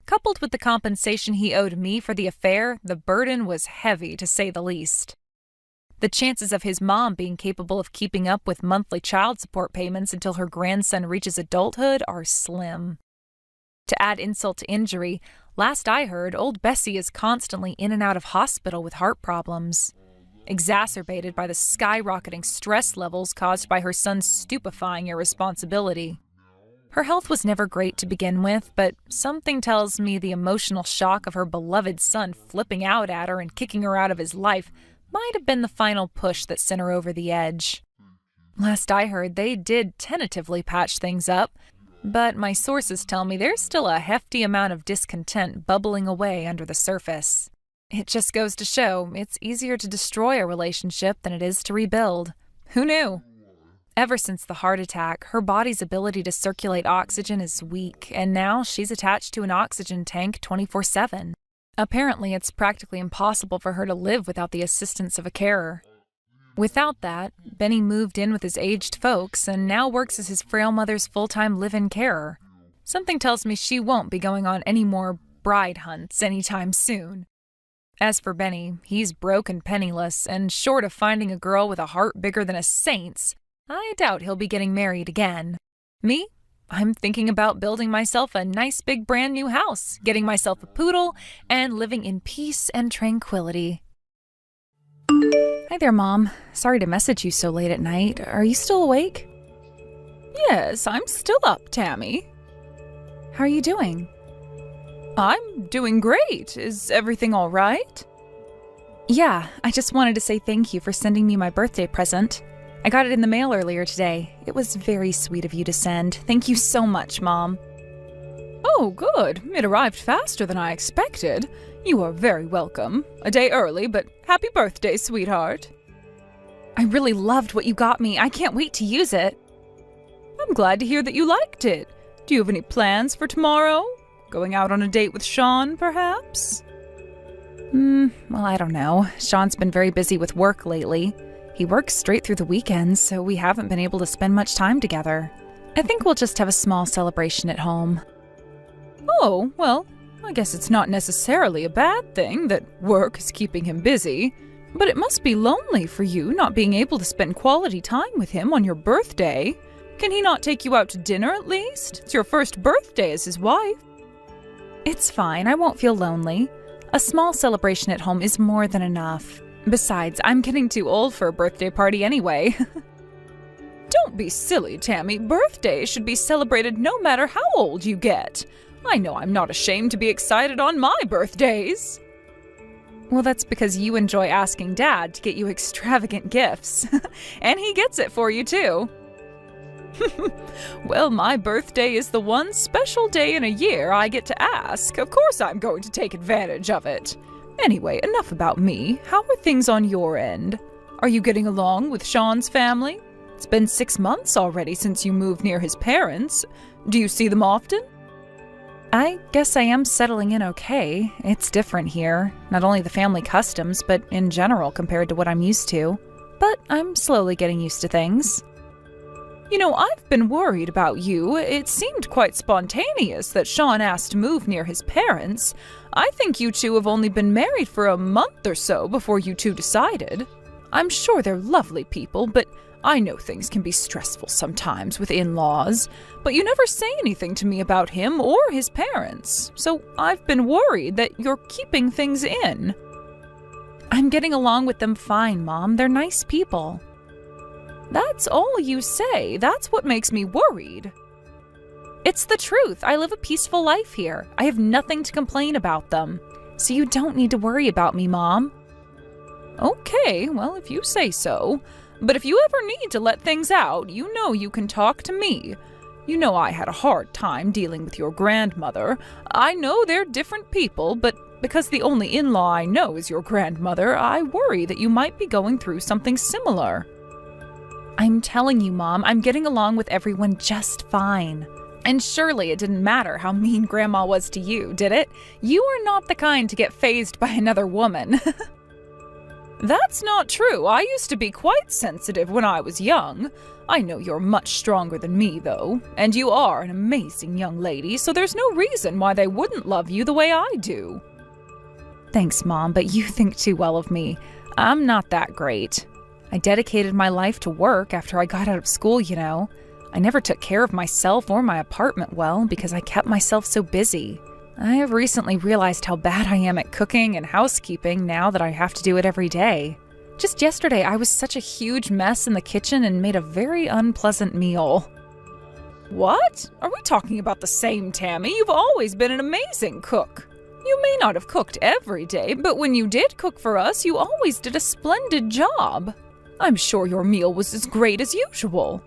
Coupled with the compensation he owed me for the affair, the burden was heavy to say the least. The chances of his mom being capable of keeping up with monthly child support payments until her grandson reaches adulthood are slim. To add insult to injury, last I heard, old Bessie is constantly in and out of hospital with heart problems, exacerbated by the skyrocketing stress levels caused by her son's stupefying irresponsibility. Her health was never great to begin with, but something tells me the emotional shock of her beloved son flipping out at her and kicking her out of his life might have been the final push that sent her over the edge. Last I heard, they did tentatively patch things up, but my sources tell me there's still a hefty amount of discontent bubbling away under the surface. It just goes to show it's easier to destroy a relationship than it is to rebuild. Who knew? Ever since the heart attack, her body's ability to circulate oxygen is weak, and now she's attached to an oxygen tank 24/7. Apparently, it's practically impossible for her to live without the assistance of a carer. Without that, Benny moved in with his aged folks and now works as his frail mother's full-time live-in carer. Something tells me she won't be going on any more bride hunts anytime soon. As for Benny, he's broke and penniless, and short of finding a girl with a heart bigger than a saint's, I doubt he'll be getting married again. Me? I'm thinking about building myself a nice big brand new house, getting myself a poodle, and living in peace and tranquility. Hi there, Mom. Sorry to message you so late at night. Are you still awake? Yes, I'm still up, Tammy. How are you doing? I'm doing great. Is everything all right? Yeah, I just wanted to say thank you for sending me my birthday present. I got it in the mail earlier today. It was very sweet of you to send. Thank you so much, Mom. Oh, good. It arrived faster than I expected. You are very welcome. A day early, but happy birthday, sweetheart. I really loved what you got me. I can't wait to use it. I'm glad to hear that you liked it. Do you have any plans for tomorrow? Going out on a date with Sean, perhaps? Well, I don't know. Sean's been very busy with work lately. He works straight through the weekends, so we haven't been able to spend much time together. I think we'll just have a small celebration at home. Oh, well, I guess it's not necessarily a bad thing that work is keeping him busy, but it must be lonely for you not being able to spend quality time with him on your birthday. Can he not take you out to dinner at least? It's your first birthday as his wife. It's fine, I won't feel lonely. A small celebration at home is more than enough. Besides, I'm getting too old for a birthday party anyway. Don't be silly, Tammy. Birthdays should be celebrated no matter how old you get. I know I'm not ashamed to be excited on my birthdays. Well, that's because you enjoy asking Dad to get you extravagant gifts. And he gets it for you, too. Well, my birthday is the one special day in a year I get to ask. Of course I'm going to take advantage of it. Anyway, enough about me. How are things on your end? Are you getting along with Sean's family? It's been 6 months already since you moved near his parents. Do you see them often? I guess I am settling in okay. It's different here. Not only the family customs, but in general compared to what I'm used to. But I'm slowly getting used to things. You know, I've been worried about you. It seemed quite spontaneous that Sean asked to move near his parents. I think you two have only been married for a month or so before you two decided. I'm sure they're lovely people, but I know things can be stressful sometimes with in-laws. But you never say anything to me about him or his parents, so I've been worried that you're keeping things in. I'm getting along with them fine, Mom. They're nice people. That's all you say. That's what makes me worried. It's the truth. I live a peaceful life here. I have nothing to complain about them. So you don't need to worry about me, Mom. Okay, well, if you say so. But if you ever need to let things out, you know you can talk to me. You know I had a hard time dealing with your grandmother. I know they're different people, but because the only in-law I know is your grandmother, I worry that you might be going through something similar. I'm telling you, Mom, I'm getting along with everyone just fine. And surely it didn't matter how mean Grandma was to you, did it? You are not the kind to get fazed by another woman. That's not true. I used to be quite sensitive when I was young. I know you're much stronger than me, though, and you are an amazing young lady, so there's no reason why they wouldn't love you the way I do. Thanks, Mom, but you think too well of me. I'm not that great. I dedicated my life to work after I got out of school, you know. I never took care of myself or my apartment well because I kept myself so busy. I have recently realized how bad I am at cooking and housekeeping now that I have to do it every day. Just yesterday, I was such a huge mess in the kitchen and made a very unpleasant meal. What? Are we talking about the same Tammy? You've always been an amazing cook. You may not have cooked every day, but when you did cook for us, you always did a splendid job. I'm sure your meal was as great as usual.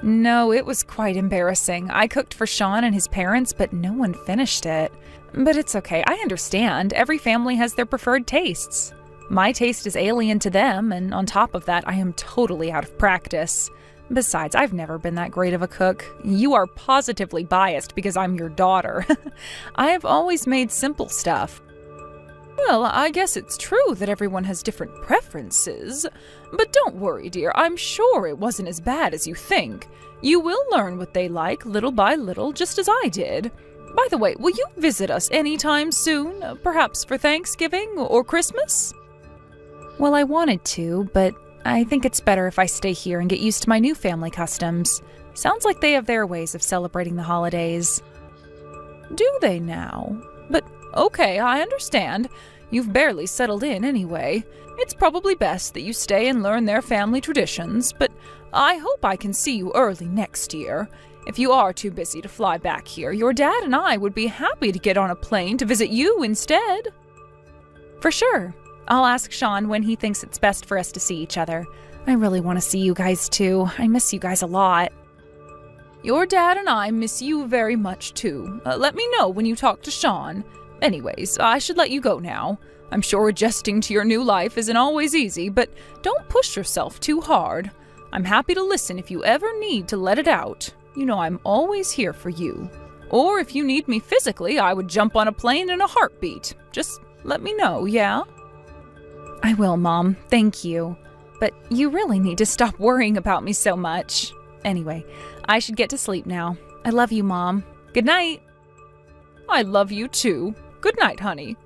No, it was quite embarrassing. I cooked for Sean and his parents, but no one finished it. But it's okay, I understand. Every family has their preferred tastes. My taste is alien to them, and on top of that, I am totally out of practice. Besides, I've never been that great of a cook. You are positively biased because I'm your daughter. I have always made simple stuff. Well, I guess it's true that everyone has different preferences. But don't worry, dear. I'm sure it wasn't as bad as you think. You will learn what they like little by little, just as I did. By the way, will you visit us anytime soon? Perhaps for Thanksgiving or Christmas? Well, I wanted to, but I think it's better if I stay here and get used to my new family customs. Sounds like they have their ways of celebrating the holidays. Do they now? But okay, I understand. You've barely settled in anyway. It's probably best that you stay and learn their family traditions, but I hope I can see you early next year. If you are too busy to fly back here, your dad and I would be happy to get on a plane to visit you instead. For sure. I'll ask Sean when he thinks it's best for us to see each other. I really want to see you guys too. I miss you guys a lot. Your dad and I miss you very much too. Let me know when you talk to Sean. Anyways, I should let you go now. I'm sure adjusting to your new life isn't always easy, but don't push yourself too hard. I'm happy to listen if you ever need to let it out. You know I'm always here for you. Or if you need me physically, I would jump on a plane in a heartbeat. Just let me know, yeah? I will, Mom. Thank you. But you really need to stop worrying about me so much. Anyway, I should get to sleep now. I love you, Mom. Good night. I love you too. Good night, honey.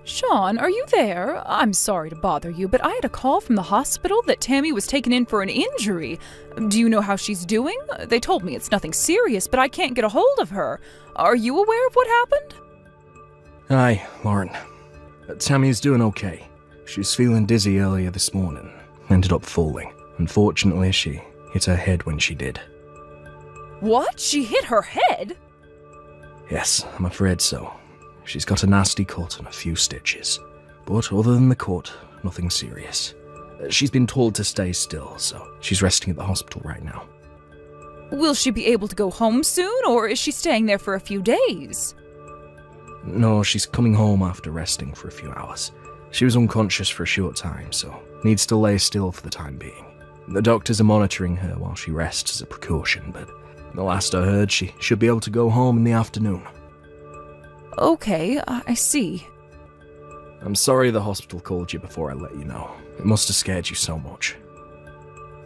Sean, are you there? I'm sorry to bother you, but I had a call from the hospital that Tammy was taken in for an injury. Do you know how she's doing? They told me it's nothing serious, but I can't get a hold of her. Are you aware of what happened? Hi, Lauren. Tammy's doing okay. She was feeling dizzy earlier this morning. Ended up falling. Unfortunately, she hit her head when she did. What? She hit her head? Yes, I'm afraid so. She's got a nasty cut and a few stitches. But other than the cut, nothing serious. She's been told to stay still, so she's resting at the hospital right now. Will she be able to go home soon, or is she staying there for a few days? No, she's coming home after resting for a few hours. She was unconscious for a short time, so needs to lay still for the time being. The doctors are monitoring her while she rests as a precaution, but the last I heard, she should be able to go home in the afternoon. Okay, I see. I'm sorry the hospital called you before I let you know. It must have scared you so much.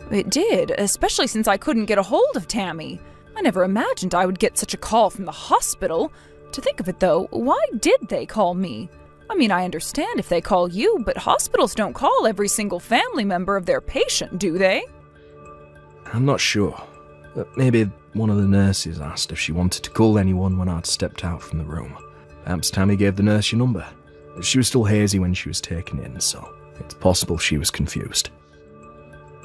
It did, especially since I couldn't get a hold of Tammy. I never imagined I would get such a call from the hospital. To think of it though, why did they call me? I mean, I understand if they call you, but hospitals don't call every single family member of their patient, do they? I'm not sure. Maybe one of the nurses asked if she wanted to call anyone when I'd stepped out from the room. Perhaps Tammy gave the nurse your number. She was still hazy when she was taken in, so it's possible she was confused.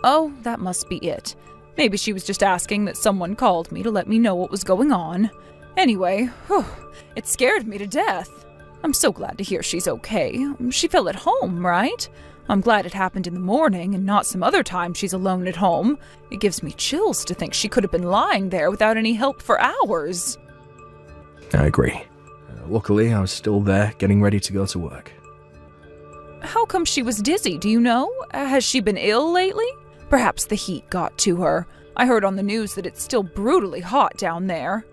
Oh, that must be it. Maybe she was just asking that someone called me to let me know what was going on. Anyway, it scared me to death. I'm so glad to hear she's okay. She felt at home, right? I'm glad it happened in the morning and not some other time she's alone at home. It gives me chills to think she could have been lying there without any help for hours. I agree. Luckily, I was still there, getting ready to go to work. How come she was dizzy, do you know? Has she been ill lately? Perhaps the heat got to her. I heard on the news that it's still brutally hot down there.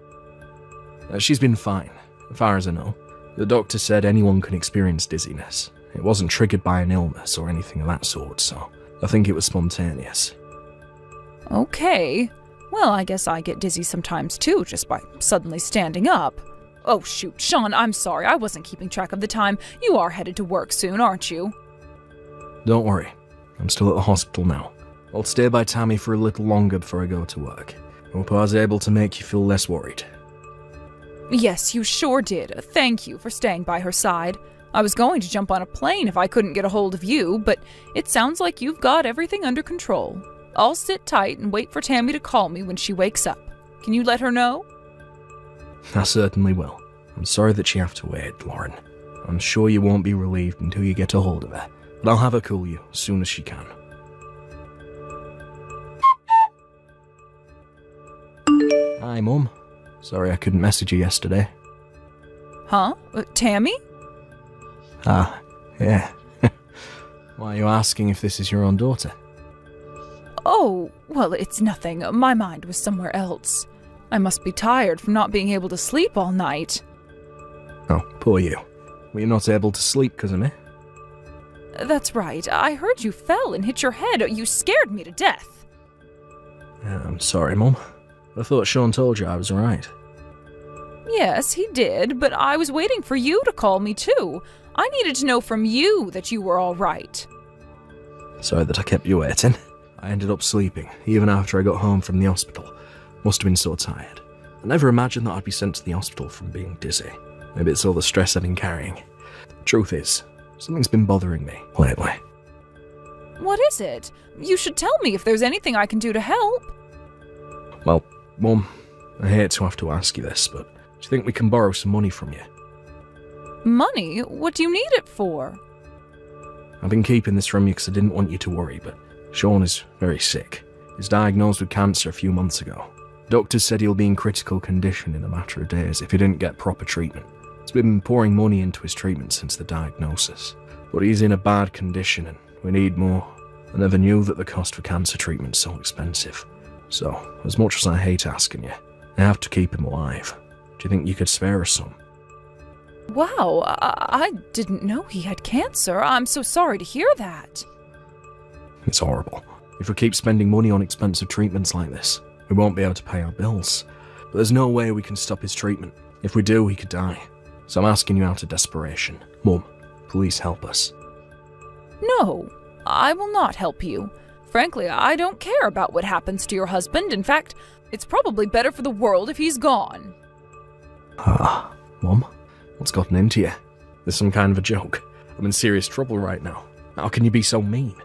She's been fine, as far as I know. The doctor said anyone can experience dizziness. It wasn't triggered by an illness or anything of that sort, so I think it was spontaneous. Okay. Well, I guess I get dizzy sometimes too, just by suddenly standing up. Oh shoot, Sean, I'm sorry, I wasn't keeping track of the time. You are headed to work soon, aren't you? Don't worry, I'm still at the hospital now. I'll stay by Tammy for a little longer before I go to work. Hope I was able to make you feel less worried. Yes, you sure did. Thank you for staying by her side. I was going to jump on a plane if I couldn't get a hold of you, but it sounds like you've got everything under control. I'll sit tight and wait for Tammy to call me when she wakes up. Can you let her know? I certainly will. I'm sorry that you have to wait, Lauren. I'm sure you won't be relieved until you get a hold of her, but I'll have her call you as soon as she can. Hi, Mum. Sorry I couldn't message you yesterday. Huh? Tammy? Ah, yeah. Why are you asking if this is your own daughter? Oh, well, it's nothing. My mind was somewhere else. I must be tired from not being able to sleep all night. Oh, poor you. Were you not able to sleep because of me? That's right. I heard you fell and hit your head. You scared me to death. I'm sorry, Mum. I thought Sean told you I was alright. Yes, he did, but I was waiting for you to call me too. I needed to know from you that you were all right. Sorry that I kept you waiting. I ended up sleeping, even after I got home from the hospital. Must have been so tired. I never imagined that I'd be sent to the hospital from being dizzy. Maybe it's all the stress I've been carrying. Truth is, something's been bothering me lately. What is it? You should tell me if there's anything I can do to help. Well, Mum, I hate to have to ask you this, but do you think we can borrow some money from you? Money? What do you need it for? I've been keeping this from you because I didn't want you to worry, but Sean is very sick. He was diagnosed with cancer a few months ago. Doctors said he'll be in critical condition in a matter of days if he didn't get proper treatment. He's been pouring money into his treatment since the diagnosis. But he's in a bad condition and we need more. I never knew that the cost for cancer treatment's so expensive. So, as much as I hate asking you, I have to keep him alive. Do you think you could spare us some? Wow, I didn't know he had cancer. I'm so sorry to hear that. It's horrible. If we keep spending money on expensive treatments like this, we won't be able to pay our bills. But there's no way we can stop his treatment. If we do, he could die. So I'm asking you out of desperation. Mum, please help us. No, I will not help you. Frankly, I don't care about what happens to your husband. In fact, it's probably better for the world if he's gone. Mum, what's gotten into you? There's some kind of a joke. I'm in serious trouble right now. How can you be so mean?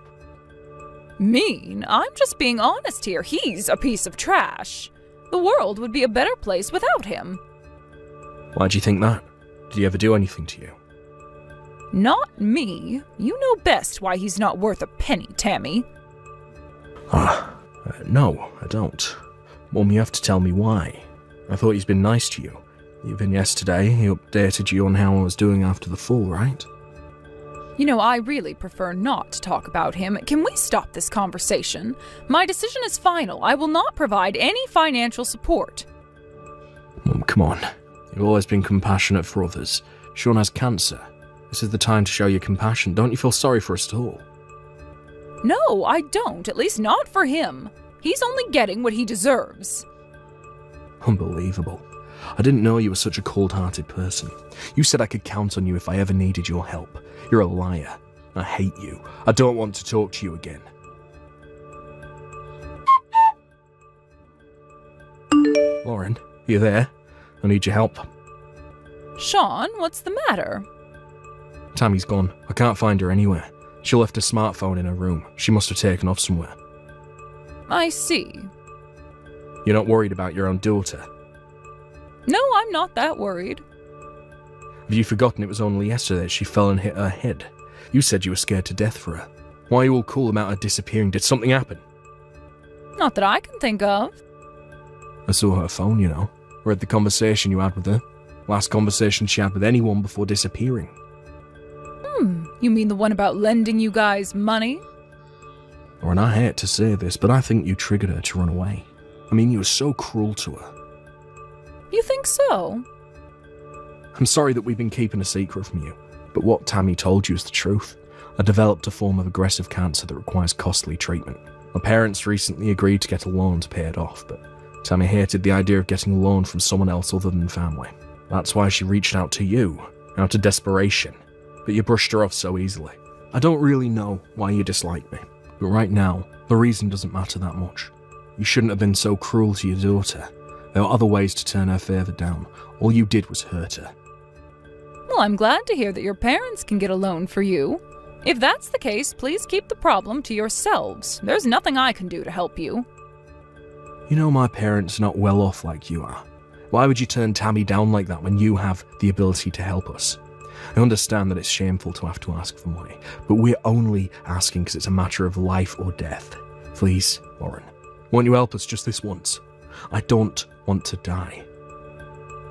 Mean? I'm just being honest here. He's a piece of trash. The world would be a better place without him. Why do you think that? Did he ever do anything to you? Not me. You know best why he's not worth a penny, Tammy. No, I don't. Mum, you have to tell me why. I thought he's been nice to you. Even yesterday, he updated you on how I was doing after the fall, right? You know, I really prefer not to talk about him. Can we stop this conversation? My decision is final. I will not provide any financial support. Mum, come on. You've always been compassionate for others. Sean has cancer. This is the time to show your compassion. Don't you feel sorry for us at all? No, I don't. At least not for him. He's only getting what he deserves. Unbelievable. I didn't know you were such a cold-hearted person. You said I could count on you if I ever needed your help. You're a liar. I hate you. I don't want to talk to you again. Lauren, you there? I need your help. Sean, what's the matter? Tammy's gone. I can't find her anywhere. She left her smartphone in her room. She must have taken off somewhere. I see. You're not worried about your own daughter? No, I'm not that worried. Have you forgotten it was only yesterday she fell and hit her head? You said you were scared to death for her. Why are you all cool about her disappearing? Did something happen? Not that I can think of. I saw her phone, you know. Read the conversation you had with her. Last conversation she had with anyone before disappearing. You mean the one about lending you guys money? Lauren, I hate to say this, but I think you triggered her to run away. I mean, you were so cruel to her. You think so? I'm sorry that we've been keeping a secret from you, but what Tammy told you is the truth. I developed a form of aggressive cancer that requires costly treatment. My parents recently agreed to get a loan to pay it off, but Tammy hated the idea of getting a loan from someone else other than family. That's why she reached out to you, out of desperation. But you brushed her off so easily. I don't really know why you dislike me, but right now, the reason doesn't matter that much. You shouldn't have been so cruel to your daughter. There are other ways to turn her favour down. All you did was hurt her. Well, I'm glad to hear that your parents can get a loan for you. If that's the case, please keep the problem to yourselves. There's nothing I can do to help you. You know my parents are not well off like you are. Why would you turn Tammy down like that when you have the ability to help us? I understand that it's shameful to have to ask for money, but we're only asking because it's a matter of life or death. Please, Lauren, won't you help us just this once? I don't want to die.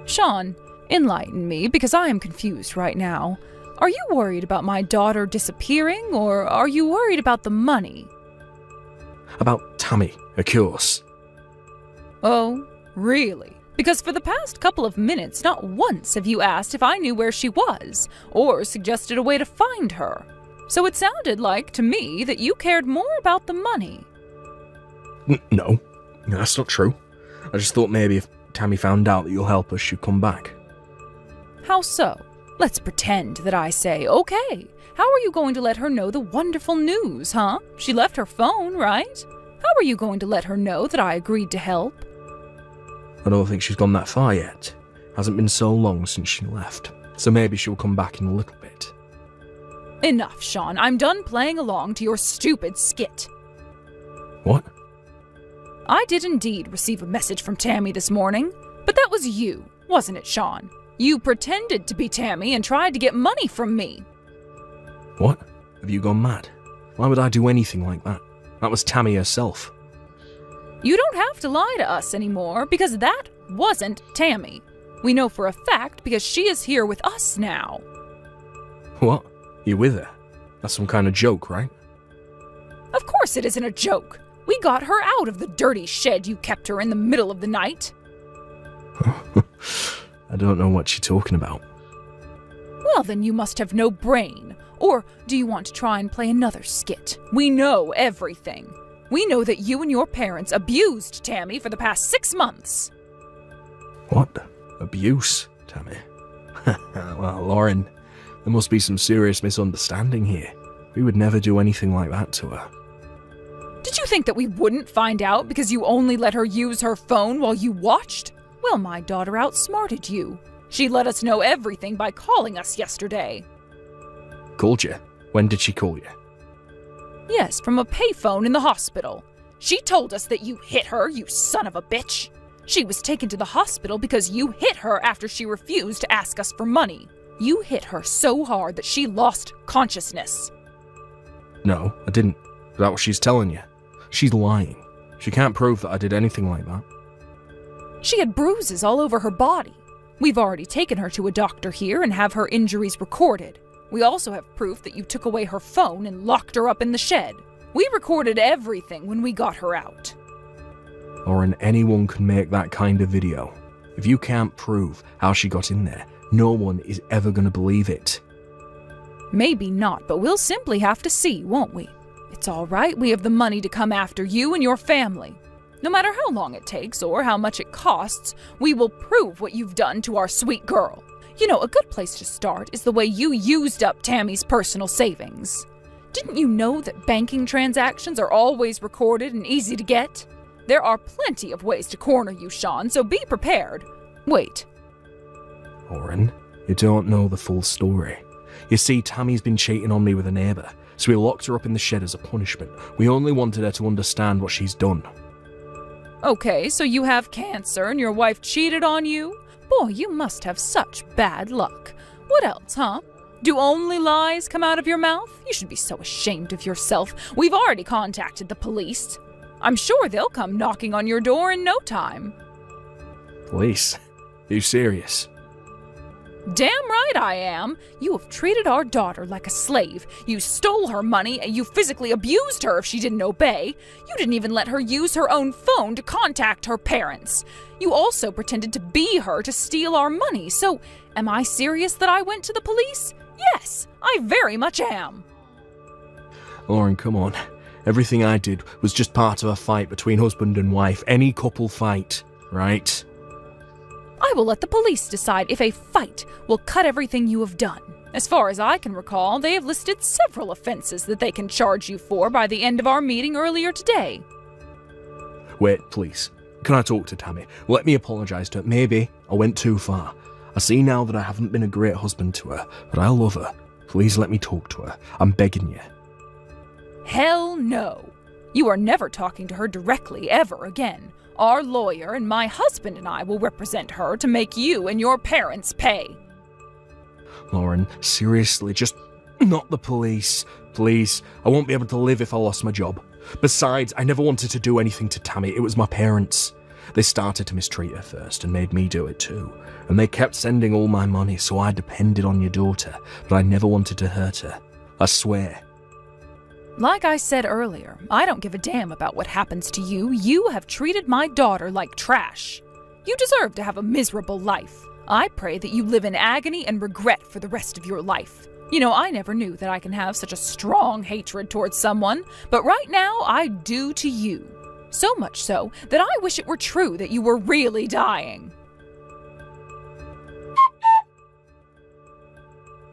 Sean, enlighten me, because I am confused right now. Are you worried about my daughter disappearing, or are you worried about the money? About Tammy, of course. Oh, really? Because for the past couple of minutes, not once have you asked if I knew where she was, or suggested a way to find her. So it sounded like, to me, that you cared more about the money. No, that's not true. I just thought maybe if Tammy found out that you'll help us, she'd come back. How so? Let's pretend that I say, okay. How are you going to let her know the wonderful news, huh? She left her phone, right? How are you going to let her know that I agreed to help? I don't think she's gone that far yet. Hasn't been so long since she left, so maybe she'll come back in a little bit. Enough, Sean. I'm done playing along to your stupid skit. What? I did indeed receive a message from Tammy this morning, but that was you, wasn't it, Sean? You pretended to be Tammy and tried to get money from me. What? Have you gone mad? Why would I do anything like that? That was Tammy herself. You don't have to lie to us anymore, because that wasn't Tammy. We know for a fact because she is here with us now. What? You with her? That's some kind of joke, right? Of course it isn't a joke. We got her out of the dirty shed you kept her in the middle of the night. I don't know what you're talking about. Well, then you must have no brain. Or do you want to try and play another skit? We know everything. We know that you and your parents abused Tammy for the past 6 months. What? Abuse, Tammy? Well, Lauren, there must be some serious misunderstanding here. We would never do anything like that to her. Did you think that we wouldn't find out because you only let her use her phone while you watched? Well, my daughter outsmarted you. She let us know everything by calling us yesterday. Called you? When did she call you? Yes, from a payphone in the hospital. She told us that you hit her, you son of a bitch. She was taken to the hospital because you hit her after she refused to ask us for money. You hit her so hard that she lost consciousness. No, I didn't. Is that what she's telling you? She's lying. She can't prove that I did anything like that. She had bruises all over her body. We've already taken her to a doctor here and have her injuries recorded. We also have proof that you took away her phone and locked her up in the shed. We recorded everything when we got her out. Lauren, anyone can make that kind of video. If you can't prove how she got in there, no one is ever going to believe it. Maybe not, but we'll simply have to see, won't we? It's all right, we have the money to come after you and your family. No matter how long it takes or how much it costs, we will prove what you've done to our sweet girl. You know, a good place to start is the way you used up Tammy's personal savings. Didn't you know that banking transactions are always recorded and easy to get? There are plenty of ways to corner you, Sean, so be prepared. Wait. Lauren, you don't know the full story. You see, Tammy's been cheating on me with a neighbour, so we locked her up in the shed as a punishment. We only wanted her to understand what she's done. Okay, so you have cancer and your wife cheated on you? Boy, you must have such bad luck. What else, huh? Do only lies come out of your mouth? You should be so ashamed of yourself. We've already contacted the police. I'm sure they'll come knocking on your door in no time. Police? Are you serious? Damn right I am. You have treated our daughter like a slave. You stole her money and you physically abused her if she didn't obey. You didn't even let her use her own phone to contact her parents. You also pretended to be her to steal our money. So, am I serious that I went to the police? Yes, I very much am. Lauren, come on. Everything I did was just part of a fight between husband and wife. Any couple fight, right? I will let the police decide if a fight will cut everything you have done. As far as I can recall, they have listed several offenses that they can charge you for by the end of our meeting earlier today. Wait, please. Can I talk to Tammy? Let me apologise to her. Maybe I went too far. I see now that I haven't been a great husband to her, but I love her. Please let me talk to her. I'm begging you. Hell no. You are never talking to her directly ever again. Our lawyer and my husband and I will represent her to make you and your parents pay. Lauren, seriously, just not the police. Please, I won't be able to live if I lost my job. Besides, I never wanted to do anything to Tammy. It was my parents. They started to mistreat her first and made me do it too. And they kept sending all my money, so I depended on your daughter. But I never wanted to hurt her. I swear. Like I said earlier, I don't give a damn about what happens to you. You have treated my daughter like trash. You deserve to have a miserable life. I pray that you live in agony and regret for the rest of your life. You know, I never knew that I can have such a strong hatred towards someone, but right now I do to you. So much so that I wish it were true that you were really dying.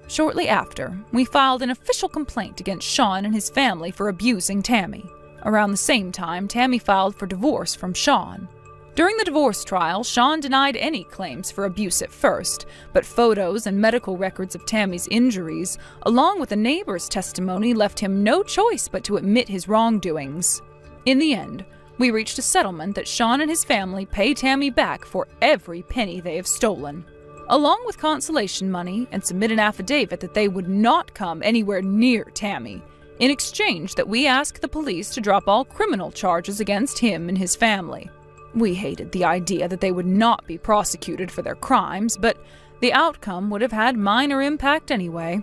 Shortly after, we filed an official complaint against Sean and his family for abusing Tammy. Around the same time, Tammy filed for divorce from Sean. During the divorce trial, Sean denied any claims for abuse at first, but photos and medical records of Tammy's injuries, along with a neighbor's testimony, left him no choice but to admit his wrongdoings. In the end, we reached a settlement that Sean and his family pay Tammy back for every penny they have stolen, along with consolation money, and submit an affidavit that they would not come anywhere near Tammy, in exchange that we ask the police to drop all criminal charges against him and his family. We hated the idea that they would not be prosecuted for their crimes, but the outcome would have had minor impact anyway.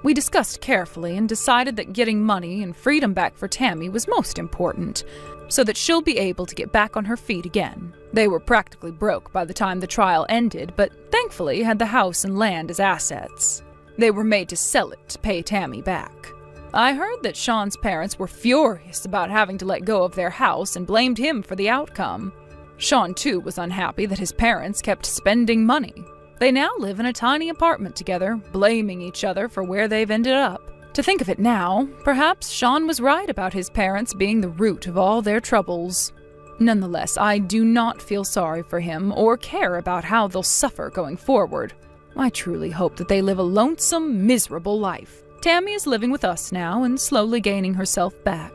We discussed carefully and decided that getting money and freedom back for Tammy was most important, so that she'll be able to get back on her feet again. They were practically broke by the time the trial ended, but thankfully had the house and land as assets. They were made to sell it to pay Tammy back. I heard that Sean's parents were furious about having to let go of their house and blamed him for the outcome. Sean, too, was unhappy that his parents kept spending money. They now live in a tiny apartment together, blaming each other for where they've ended up. To think of it now, perhaps Sean was right about his parents being the root of all their troubles. Nonetheless, I do not feel sorry for him or care about how they'll suffer going forward. I truly hope that they live a lonesome, miserable life. Tammy is living with us now and slowly gaining herself back.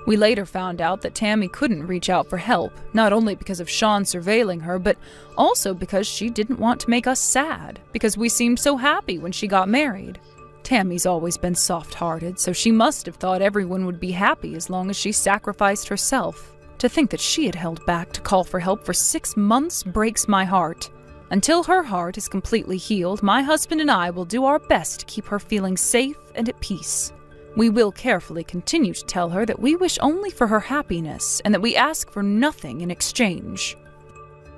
We later found out that Tammy couldn't reach out for help, not only because of Sean surveilling her, but also because she didn't want to make us sad, because we seemed so happy when she got married. Tammy's always been soft-hearted, so she must have thought everyone would be happy as long as she sacrificed herself. To think that she had held back to call for help for 6 months breaks my heart. Until her heart is completely healed, my husband and I will do our best to keep her feeling safe and at peace. We will carefully continue to tell her that we wish only for her happiness and that we ask for nothing in exchange.